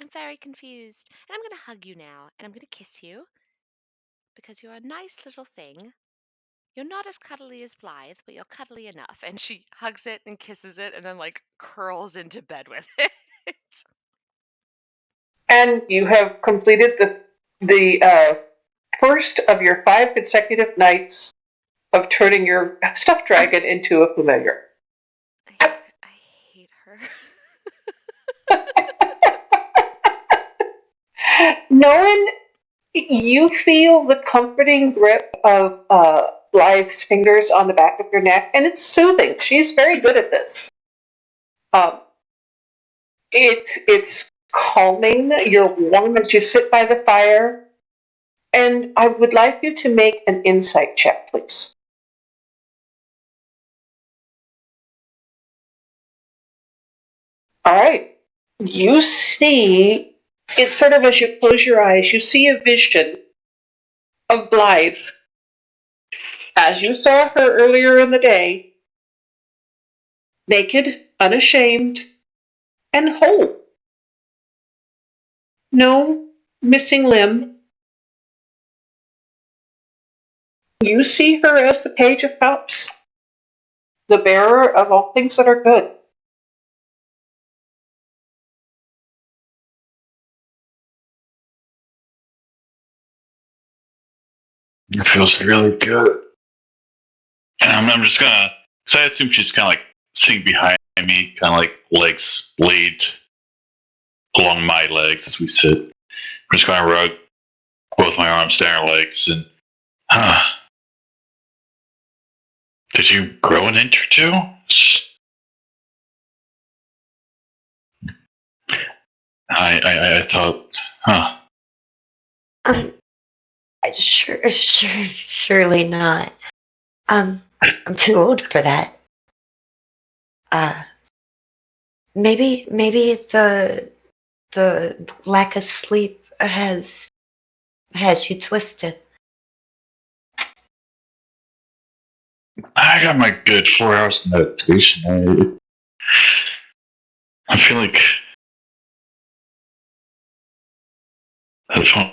I'm very confused. And I'm going to hug you now, and I'm going to kiss you because you're a nice little thing. You're not as cuddly as Blythe, but you're cuddly enough. And she hugs it and kisses it and then like curls into bed with it. And you have completed the first of your 5 consecutive nights of turning your stuffed dragon into a familiar. I hate her. Nolan, you feel the comforting grip of Blythe's fingers on the back of your neck, and it's soothing. She's very good at this. It's calming. You're warm as you sit by the fire. And I would like you to make an insight check, please. All right. You see, it's sort of as you close your eyes, you see a vision of Blythe as you saw her earlier in the day, naked, unashamed, and whole. No missing limb. You see her as the Page of Cups, the bearer of all things that are good. It feels really good. And I'm just gonna, so I assume she's kind of like sitting behind me, kind of like legs laid along my legs as we sit. I'm just gonna rug both my arms down her legs and, did you grow an inch or two? I thought, Surely not. I'm too old for that. Maybe the lack of sleep has you twisted. I got my good 4 hours of meditation. I feel like this one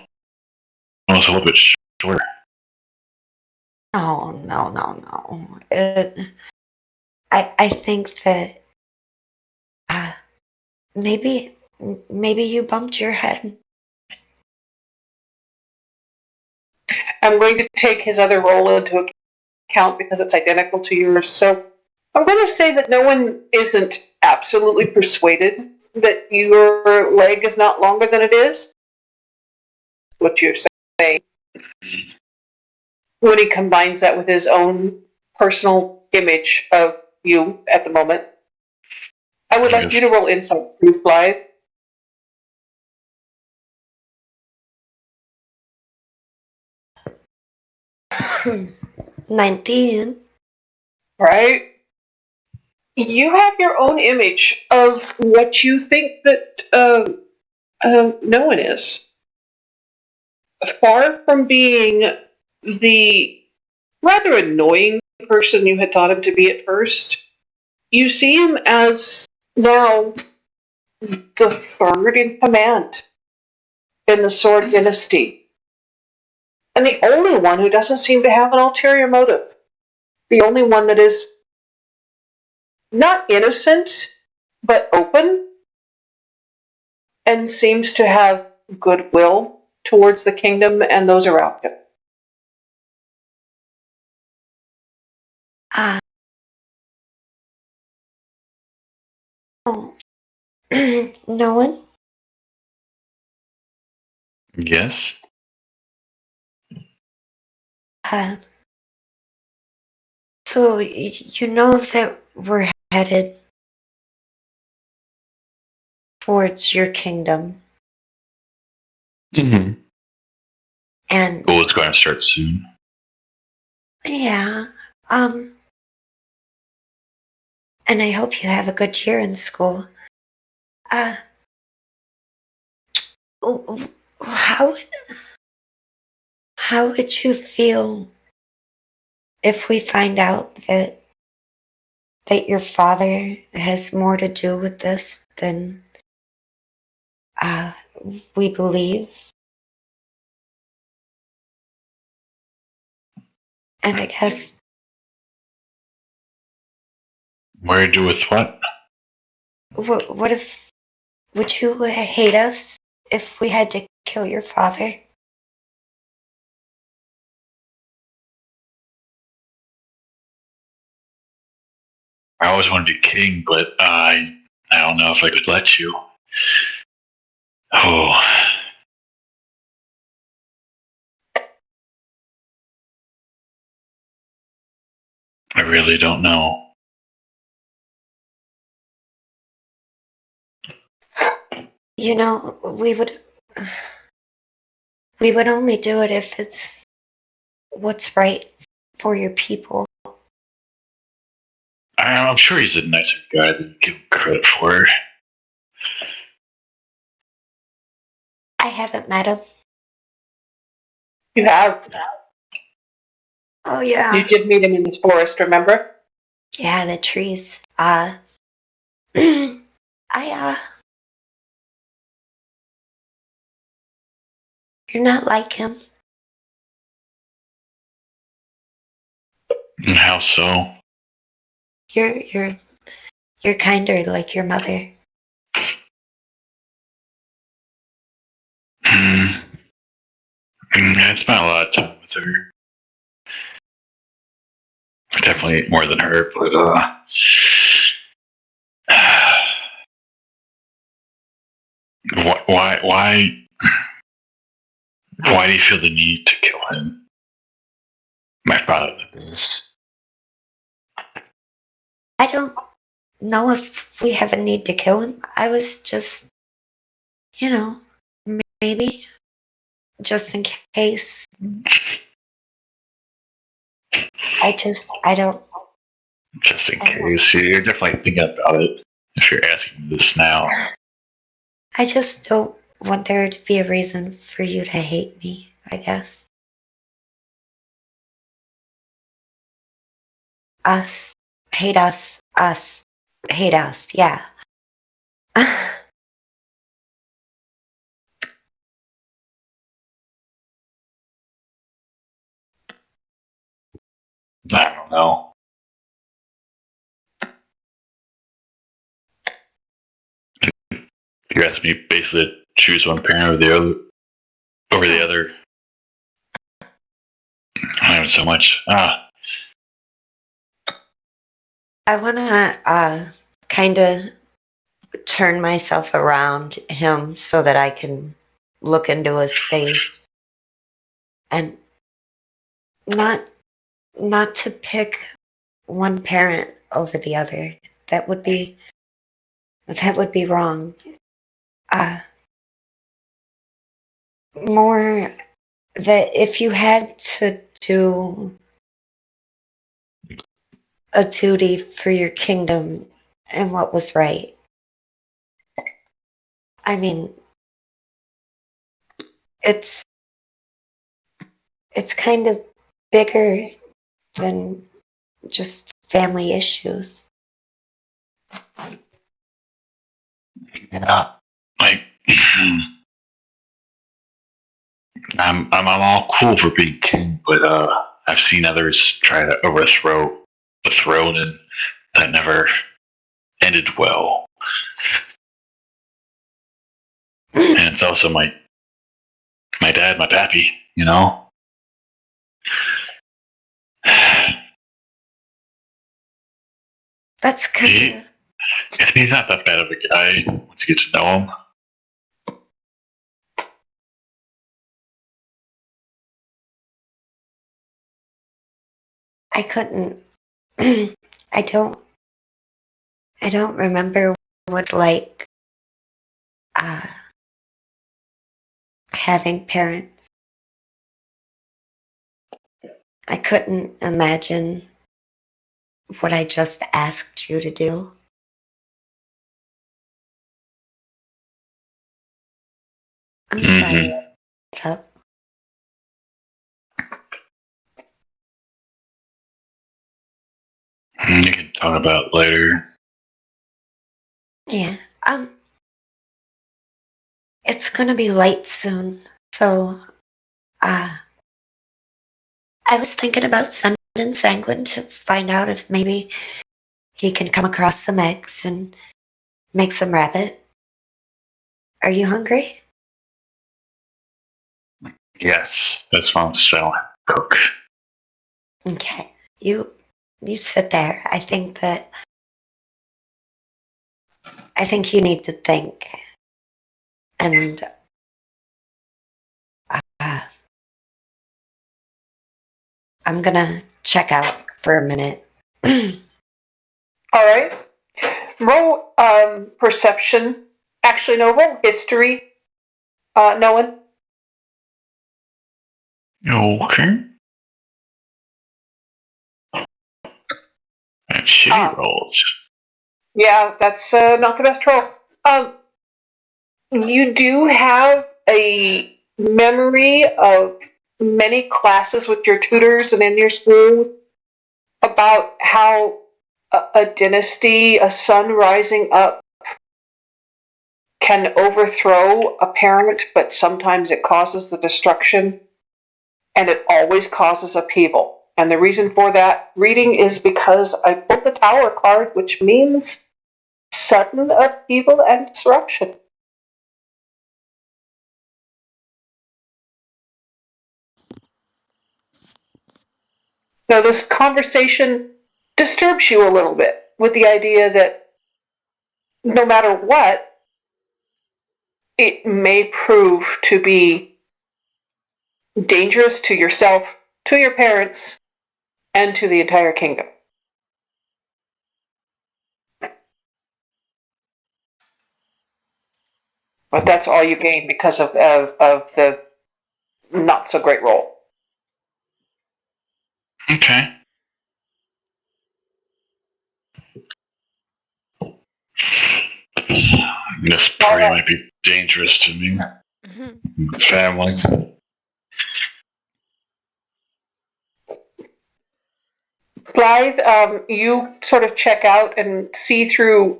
was a little bit shorter. Oh, no, no, no. I think that uh, maybe you bumped your head. I'm going to take his other role into account because it's identical to yours. So I'm going to say that no one isn't absolutely persuaded that your leg is not longer than it is. What you're saying. When he combines that with his own personal image of you at the moment. I would like you to roll insight, please, Blythe. 19. Right? You have your own image of what you think that no one is. Far from being the rather annoying person you had thought him to be at first, you see him as now the third in command in the Sword Dynasty. And the only one who doesn't seem to have an ulterior motive. The only one that is not innocent, but open, and seems to have goodwill towards the kingdom and those around him. Oh, no one? Yes. So you know that we're headed towards your kingdom, Mm-hmm. and Oh, it's going to start soon. yeah, and I hope you have a good year in school. Uh, how would you feel if we find out that your father has more to do with this than uh, we believe? And I guess More to do with what? what if would you hate us if we had to kill your father? I always wanted to be king, but I don't know if I could let you. Oh, I really don't know. You know, we would only do it if it's what's right for your people. I'm sure he's a nicer guy than you give him credit for. I haven't met him. You have. Oh yeah. You did meet him in this forest, remember? Yeah, the trees. I you're not like him. And how so? You're kinder like your mother. Hmm. I spent a lot of time with her. Definitely more than her, but why do you feel the need to kill him? My father is. I don't know if we have a need to kill him. I was just, you know, maybe just in case. I don't. Just in case. You're definitely thinking about it if you're asking me this now. I just don't want there to be a reason for you to hate me, I guess. Us. Hate us. Us. Hate us. Yeah. know. You asked me basically to choose one parent over the other. I have so much. I want to kind of turn myself around him so that I can look into his face and not to pick one parent over the other. That would be wrong. More that if you had to do a duty for your kingdom and what was right. I mean, it's kind of bigger than just family issues. Yeah, like I'm all cool for being king, but I've seen others try to overthrow the throne, and that never ended well. And it's also my dad, my pappy, you know. That's kind of. He's not that bad of a guy once you get to know him. I couldn't. I don't remember what it's like having parents. I couldn't imagine what I just asked you to do. I'm sorry. Up. You can talk about it later. Yeah. It's gonna be late soon, so I was thinking about sending Sanguine to find out if maybe he can come across some eggs and make some rabbit. Are you hungry? Yes, that's what I'm selling. Cook. Okay. You sit there. I think you need to think. And I'm gonna check out for a minute. All right. Roll perception. Actually, no, roll history. No one. Okay. And shitty rolls. Yeah, that's not the best roll. You do have a memory of many classes with your tutors and in your school about how a dynasty, a sun rising up, can overthrow a parent, but sometimes it causes the destruction, and it always causes upheaval. And the reason for that reading is because I pulled the Tower card, which means sudden upheaval and disruption. Now, this conversation disturbs you a little bit with the idea that no matter what, it may prove to be dangerous to yourself, to your parents, and to the entire kingdom. But that's all you gain because of the not so great roll. Okay. This party might be dangerous to me. Family. Blythe, you sort of check out and see through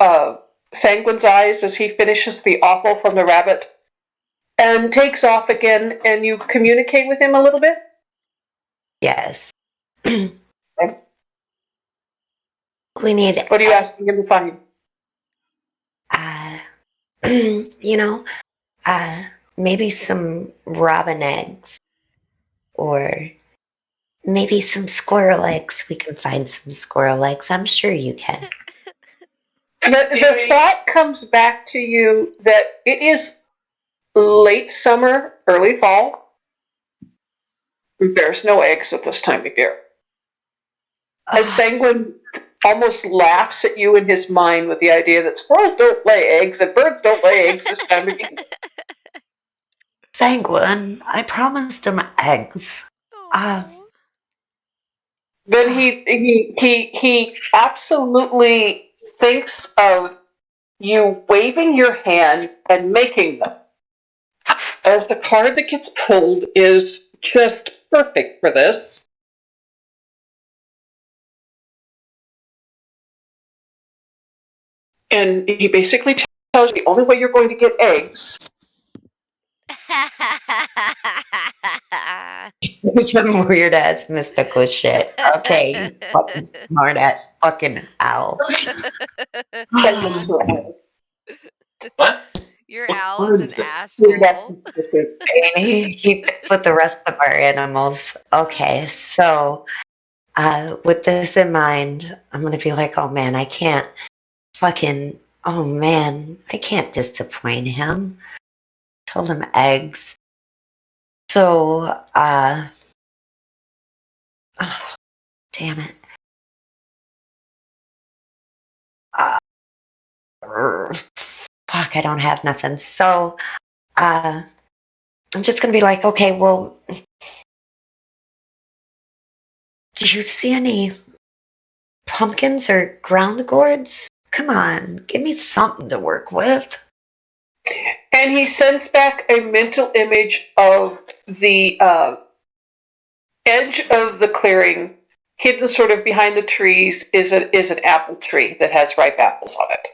Sanguine's eyes as he finishes the offal from the rabbit and takes off again, and you communicate with him a little bit? Yes. We need, What are you asking him to find? you know, maybe some robin eggs or maybe some squirrel eggs. We can find some squirrel eggs. I'm sure you can. The thought comes back to you that it is late summer, early fall. There's no eggs at this time of year. As Sanguine almost laughs at you in his mind with the idea that squirrels don't lay eggs and birds don't lay eggs this time of year. Sanguine, I promised him eggs. Then he absolutely thinks of you waving your hand and making them. As the card that gets pulled is just perfect for this. And he basically tells you the only way you're going to get eggs. Some weird ass mystical shit. Okay, you fucking smart ass fucking owl. What? Your What owl word is is an that? asshole. He fits with the rest of our animals. Okay, so with this in mind, I'm gonna be like, oh man, I can't disappoint him. Told him eggs. So, oh, damn it. Fuck, I don't have nothing. So, I'm just gonna be like, okay, well, do you see any pumpkins or ground gourds? Come on, give me something to work with. And he sends back a mental image of the edge of the clearing, hidden sort of behind the trees, is an apple tree that has ripe apples on it.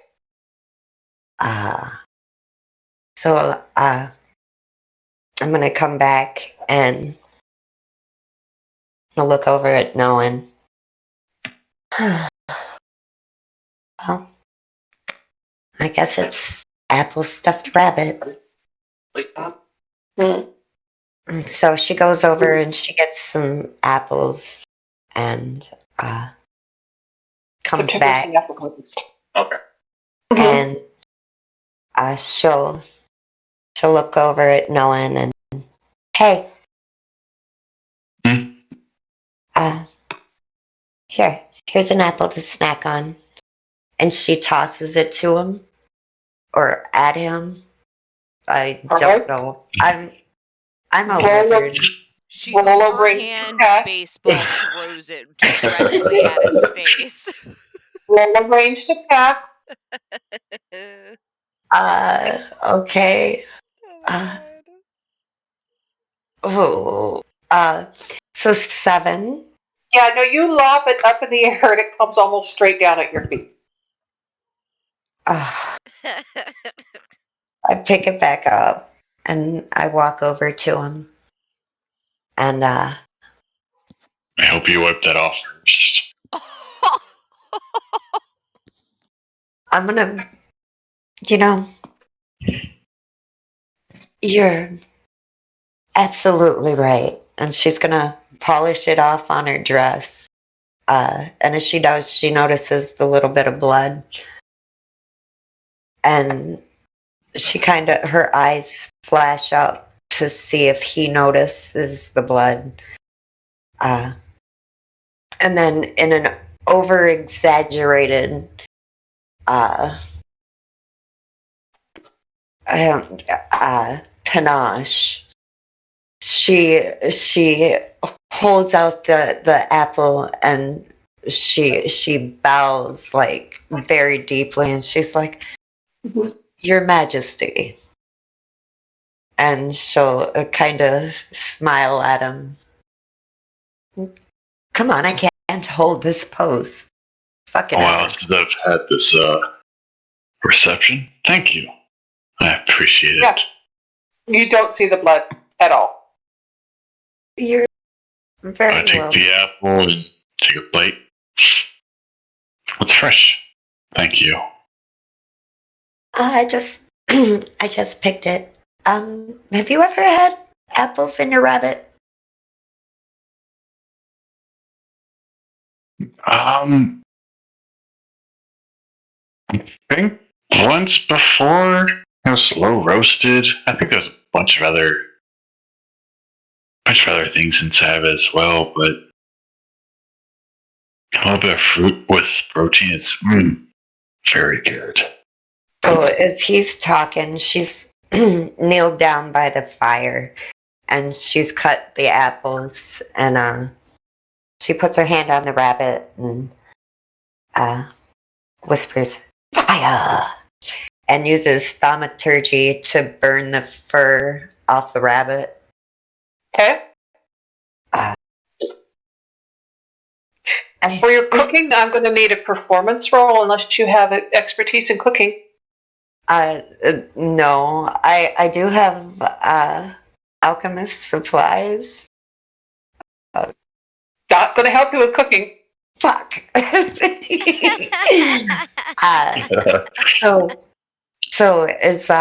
So, I'm gonna come back and I'll look over at Nolan. Well, I guess it's apple stuffed rabbit. So she goes over and she gets some apples and comes back. Okay. And she'll look over at Nolan and, hey, here's an apple to snack on. And she tosses it to him or at him. I don't know. I'm a wizard. She Roll over and overhand crack. baseball throws it directly at his face. Roll a ranged attack. Okay. So 7. Yeah, no, you lob it up in the air and it comes almost straight down at your feet. I pick it back up and I walk over to him. And I hope you wipe that off first. I'm gonna, you're absolutely right. And she's gonna polish it off on her dress. And as she does, she notices the little bit of blood. And she her eyes flash up to see if he notices the blood. And then in an over exaggerated panache, she holds out the apple and she bows like very deeply and she's like, Your Majesty. And she'll kind of smile at him. Come on, I can't hold this pose. Fucking Wow, since I've had this reception, thank you. I appreciate it. Yeah. You don't see the blood at all. You're very I take well. the apple and take a bite. It's fresh. Thank you. I just I just picked it. Have you ever had apples in your rabbit? I think once before it was slow roasted. I think there's a bunch of other things inside of it as well, but a little bit of fruit with protein is very good. So as he's talking, she's kneeled down by the fire and she's cut the apples and she puts her hand on the rabbit and whispers, "Fire!" and uses thaumaturgy to burn the fur off the rabbit. Okay. I, For your cooking, I'm going to need a performance roll unless you have expertise in cooking. no, I do have alchemist supplies. Not going to help you with cooking. Fuck. So as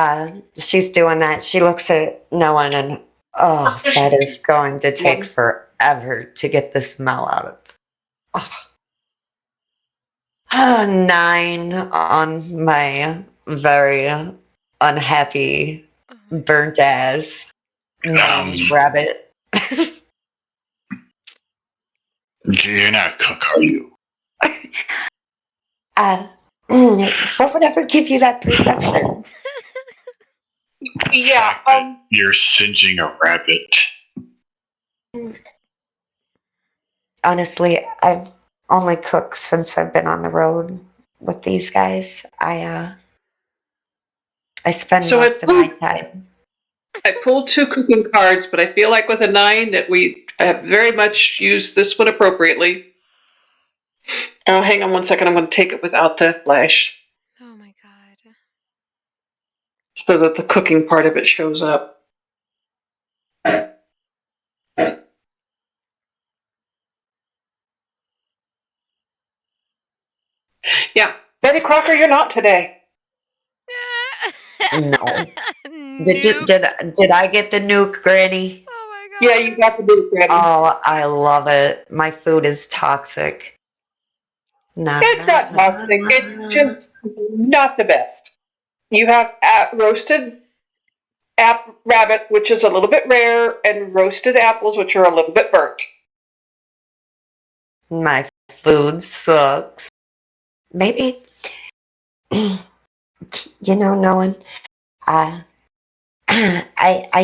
she's doing that, she looks at Noah and that is going to take forever to get the smell out of. Oh. 9 on my very unhappy, burnt ass rabbit. You're not a cook, are you? What would ever give you that perception? Yeah. You're singeing a rabbit. Honestly, I've only cooked since I've been on the road with these guys. I spend most of my time. I pulled 2 cooking cards, but I feel like with a 9 that we have very much used this one appropriately. Oh, hang on one second. I'm going to take it without the flash. Oh my god. So that the cooking part of it shows up. Yeah. Betty Crocker, you're not today. No. Did I get the nuke, Granny? Oh my god. Yeah, you got the nuke, Granny. Oh, I love it. My food is toxic. It's not toxic. It's just not the best. You have roasted rabbit, which is a little bit rare, and roasted apples, which are a little bit burnt. My food sucks. Maybe, Nolan, I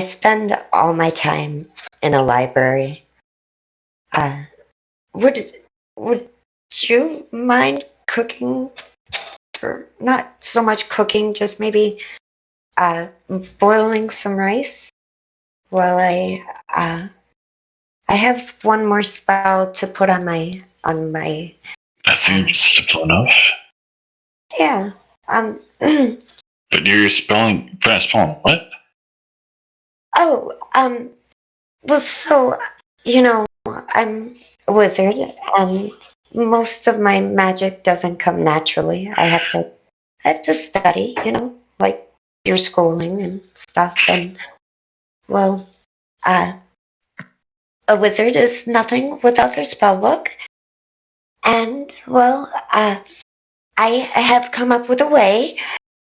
spend all my time in a library. Would you mind cooking? Or not so much cooking, just maybe boiling some rice while I have one more spell to put on my. That seems simple enough. Yeah. But you're spelling what? Oh, well, so, I'm a wizard, and most of my magic doesn't come naturally. I have to study, like your schooling and stuff, and, well, a wizard is nothing without their spell book, and, well, I have come up with a way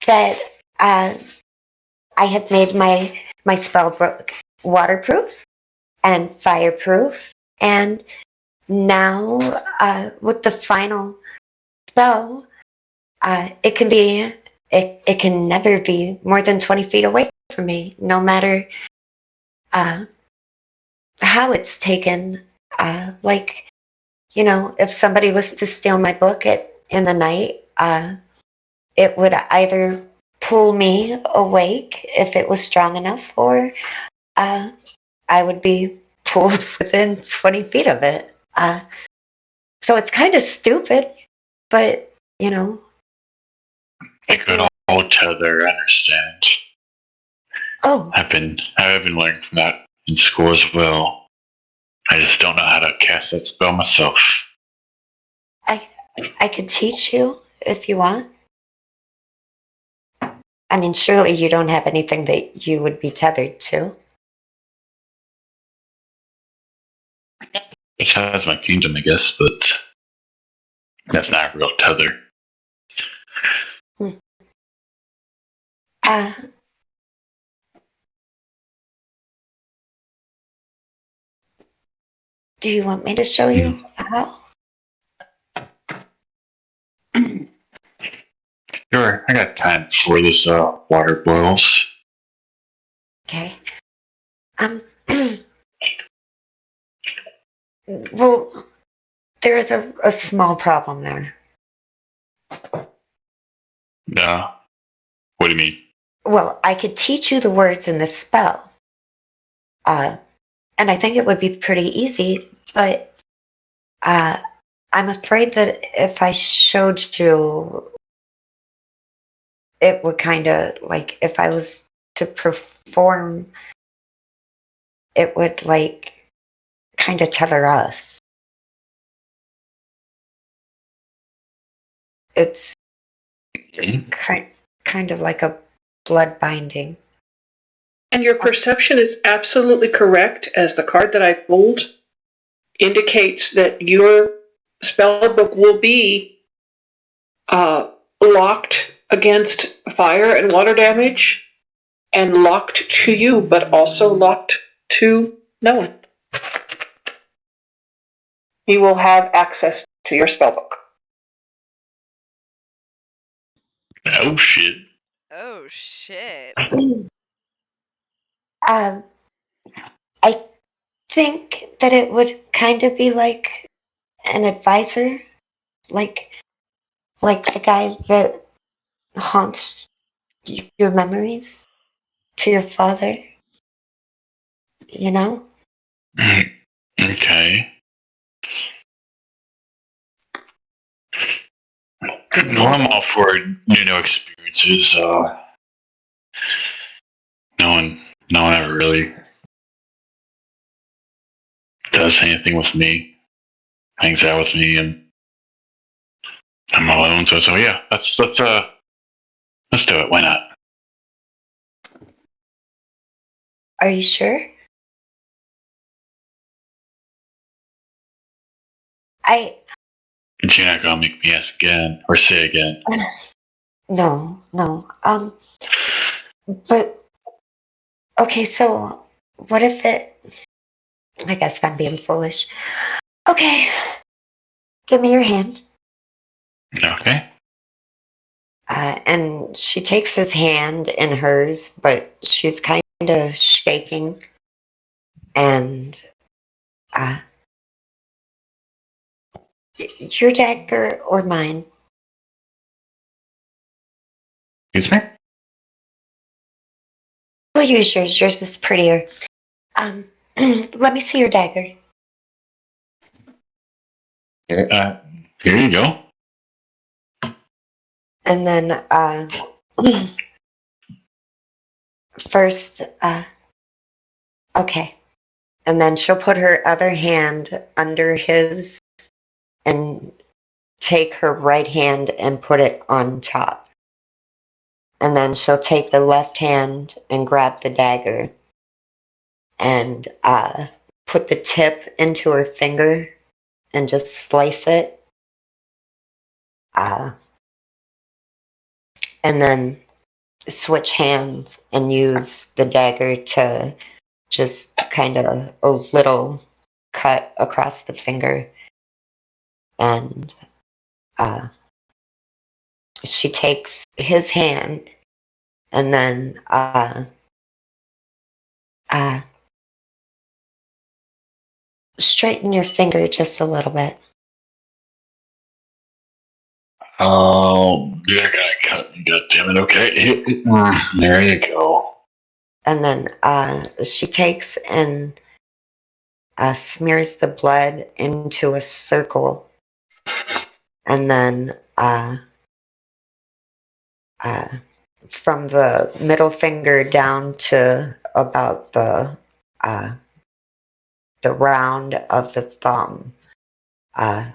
that, I have made my spell book waterproof and fireproof, and now with the final spell, it can never be more than 20 feet away from me, no matter how it's taken. If somebody was to steal my book in the night, it would either pull me awake if it was strong enough, or I would be pulled within 20 feet of it. So it's kind of stupid, but, A good old tether, I understand. Oh. I've been learning from that in school as well. I just don't know how to cast that spell myself. I could teach you if you want. I mean, surely you don't have anything that you would be tethered to. Besides my kingdom, I guess, but that's not a real tether. Uh, do you want me to show you how? Sure, I got time before this water boils. Okay. Um, well, there is a small problem there. Yeah. What do you mean? Well, I could teach you the words in the spell. And I think it would be pretty easy, but I'm afraid that if I showed you, it would kind of like if I was to perform, it would like kind of tether us. It's kind of like a blood binding. And your perception is absolutely correct, as the card that I pulled indicates that your spell book will be locked against fire and water damage, and locked to you, but also locked to no one. He will have access to your spell book. Oh shit. Oh shit. I think that it would kind of be like an advisor, like the guy that haunts your memories to your father. You know? Okay. Well, I'm all for new experiences. No one ever really does anything with me, hangs out with me, and I'm alone. So yeah, let's do it. Why not? Are you sure? You're not gonna make me ask again or say again. No. But okay, so what if it? I guess I'm being foolish. Okay, give me your hand. Okay. And she takes his hand in hers, but she's kind of shaking. And your dagger or mine? Excuse me? We'll use yours. Yours is prettier. Let me see your dagger. Here you go. And then, first, okay. And then she'll put her other hand under his and take her right hand and put it on top. And then she'll take the left hand and grab the dagger and put the tip into her finger and just slice it. And then switch hands and use the dagger to just kind of a little cut across the finger. And she takes his hand and then straighten your finger just a little bit. Oh, yeah, I gotta cut. God damn it. Okay. There you go. And then she takes and smears the blood into a circle. And then from the middle finger down to about the round of the thumb,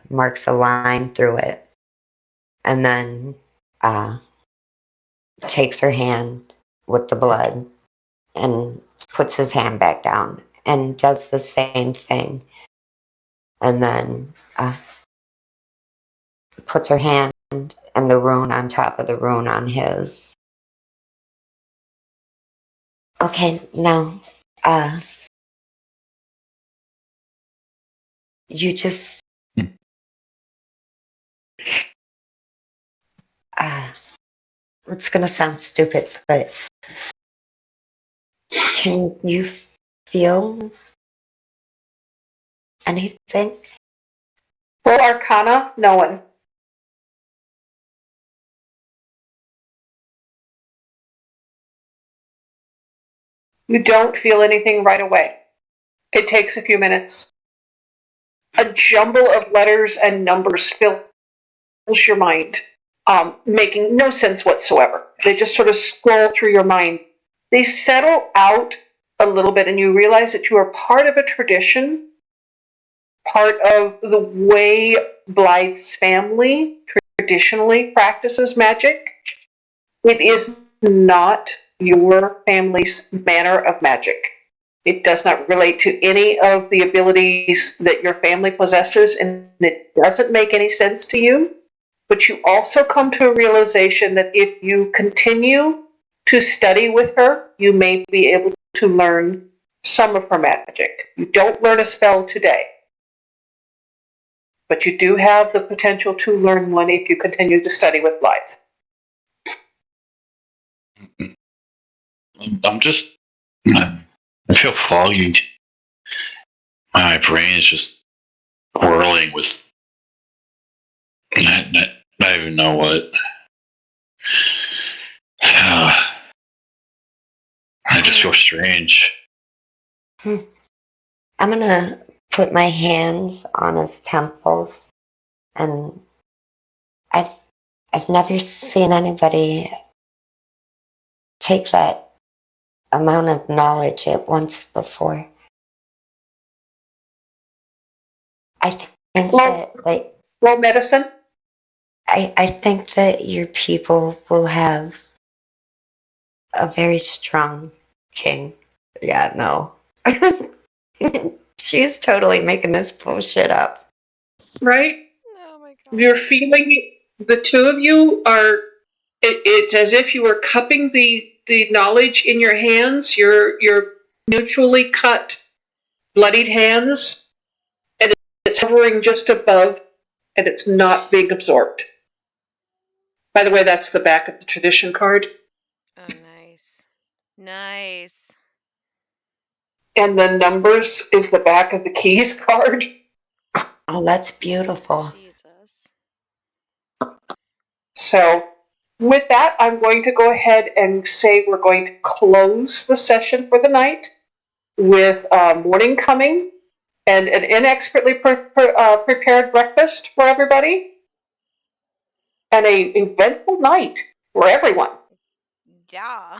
marks a line through it. and then takes her hand with the blood and puts his hand back down and does the same thing. And then puts her hand and the rune on top of the rune on his. Okay, now, you just, it's gonna sound stupid, but can you feel anything? Roll Arcana, no one. You don't feel anything right away. It takes a few minutes. A jumble of letters and numbers fills your mind, making no sense whatsoever. They just sort of scroll through your mind. They settle out a little bit, and you realize that you are part of a tradition, part of the way Blythe's family traditionally practices magic. It is not your family's manner of magic. It does not relate to any of the abilities that your family possesses, and it doesn't make any sense to you. But you also come to a realization that if you continue to study with her, you may be able to learn some of her magic. You don't learn a spell today, but you do have the potential to learn one if you continue to study with Blythe. I'm just. I feel foggy. My brain is just whirling with. Not even know what. I just feel strange. I'm gonna put my hands on his temples, and I've never seen anybody take that amount of knowledge at once before. I think Roll medicine. I think that your people will have a very strong king. Yeah, no. She's totally making this bullshit up. Right? Oh my god. You're feeling, the two of you are, it's as if you were cupping the knowledge in your hands, your mutually cut, bloodied hands, and it's hovering just above, and it's not being absorbed. By the way, that's the back of the tradition card. Oh, nice. Nice. And the numbers is the back of the keys card. Oh, that's beautiful. Jesus. So, with that, I'm going to go ahead and say we're going to close the session for the night with morning coming and an inexpertly prepared breakfast for everybody, and a eventful night for everyone. Yeah.